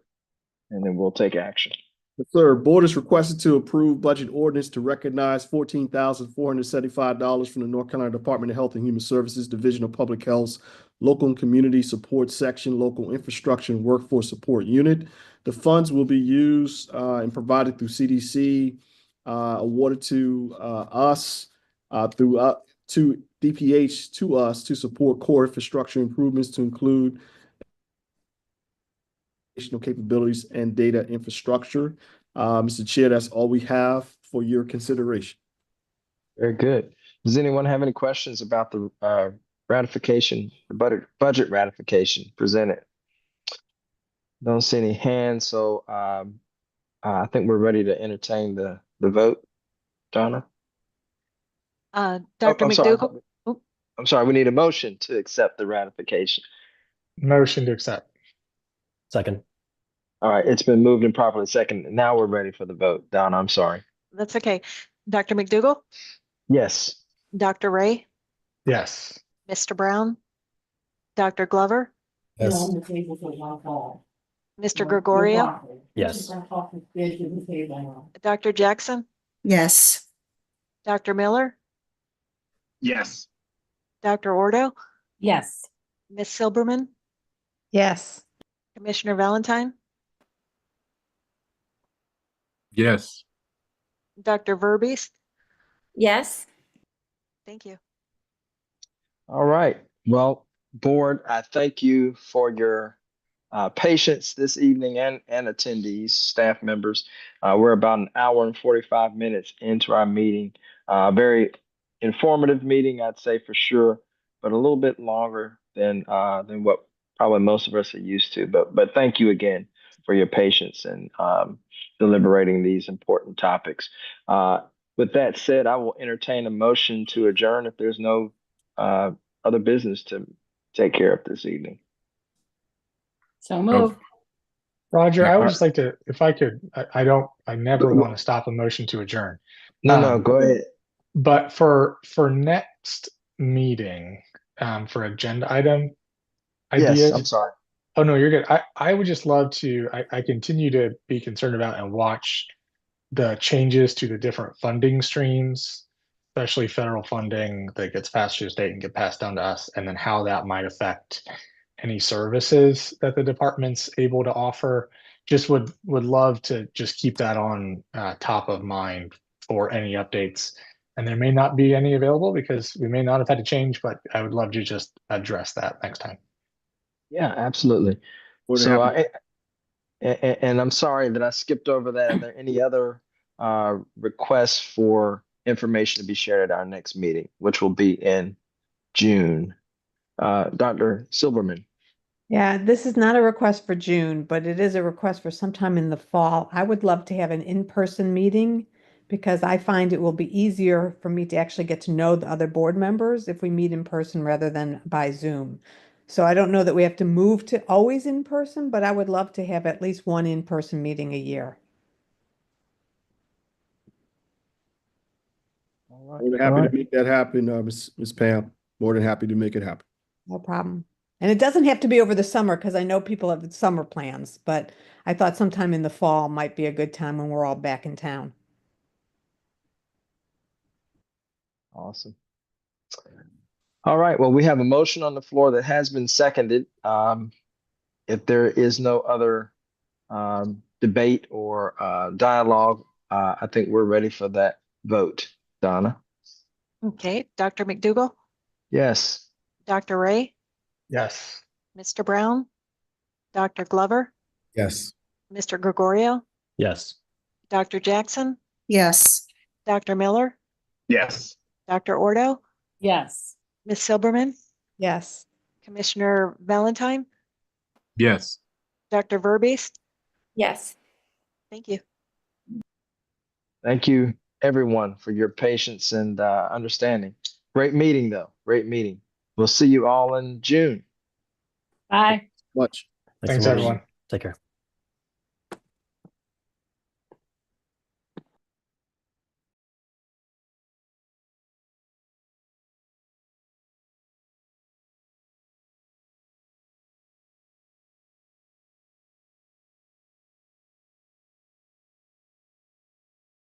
and then we'll take action. Yes, sir. Board is requested to approve budget ordinance to recognize $14,475 from the North Carolina Department of Health and Human Services, Division of Public Health, Local and Community Support Section, Local Infrastructure and Workforce Support Unit. The funds will be used and provided through CDC, awarded to us to DPH to us to support core infrastructure improvements to include capabilities and data infrastructure. Mr. Chair, that's all we have for your consideration. Very good. Does anyone have any questions about the ratification, the budget ratification presented? Don't see any hands, so I think we're ready to entertain the vote. Donna? Dr. I'm sorry. McDougall. I'm sorry, we need a motion to accept the ratification. Motion to accept. Second. All right, it's been moved and properly seconded. Now we're ready for the vote. Donna, I'm sorry. That's okay. Dr. McDougall, Yes. Dr. Ray, Yes. Mr. Brown, Dr. Glover, Yes. Mr. Gregorio, Yes. Dr. Jackson, Yes. Dr. Miller, Yes. Dr. Ordo, Yes. Ms. Silberman, Yes. Commissioner Valentine, Yes. Dr. Verbeest. Yes. Thank you. All right. Well, board, I thank you for your patience this evening and attendees, staff members. We're about an hour and 45 minutes into our meeting. Very informative meeting, I'd say for sure, but a little bit longer than what probably most of us are used to. But thank you again for your patience and deliberating these important topics. With that said, I will entertain a motion to adjourn if there's no other business to take care of this evening. So move. Roger, Yeah, I would just like to, if I could, I never want to stop a motion to adjourn. No, go ahead. But for next meeting, for agenda item ideas. Yes, I'm sorry. Oh, no, you're good. I would just love to, I continue to be concerned about and watch the changes to the different funding streams, especially federal funding that gets passed to the state and get passed down to us, and then how that might affect any services that the department's able to offer. Just would love to just keep that on top of mind for any updates. And there may not be any available because we may not have had to change, but I would love to just address that next time. Yeah, absolutely. More than So, happy. and I'm sorry that I skipped over that. Are there any other requests for information to be shared at our next meeting, which will be in June? Dr. Silberman. Yeah, this is not a request for June, but it is a request for sometime in the fall. I would love to have an in-person meeting because I find it will be easier for me to actually get to know the other board members if we meet in person rather than by Zoom. So I don't know that we have to move to always in person, but I would love to have at least one in-person meeting a year. All right. More than happy to make that happen, Ms. Pam. More than happy to make it happen. No problem. And it doesn't have to be over the summer because I know people have summer plans, but I thought sometime in the fall might be a good time when we're all back in town. Awesome. All right. Well, we have a motion on the floor that has been seconded. If there is no other debate or dialogue, I think we're ready for that vote. Donna? Okay, Dr. McDougall, Yes. Dr. Ray, Yes. Mr. Brown, Dr. Glover, Yes. Mr. Gregorio, Yes. Dr. Jackson, Yes. Dr. Miller, Yes. Dr. Ordo, Yes. Ms. Silberman, Yes. Commissioner Valentine, Yes. Dr. Verbeest. Yes. Thank you. Thank you, everyone, for your patience and understanding. Great meeting, though. Great meeting. We'll see you all in June. Bye. Much. Thanks, so much. everyone. Take care.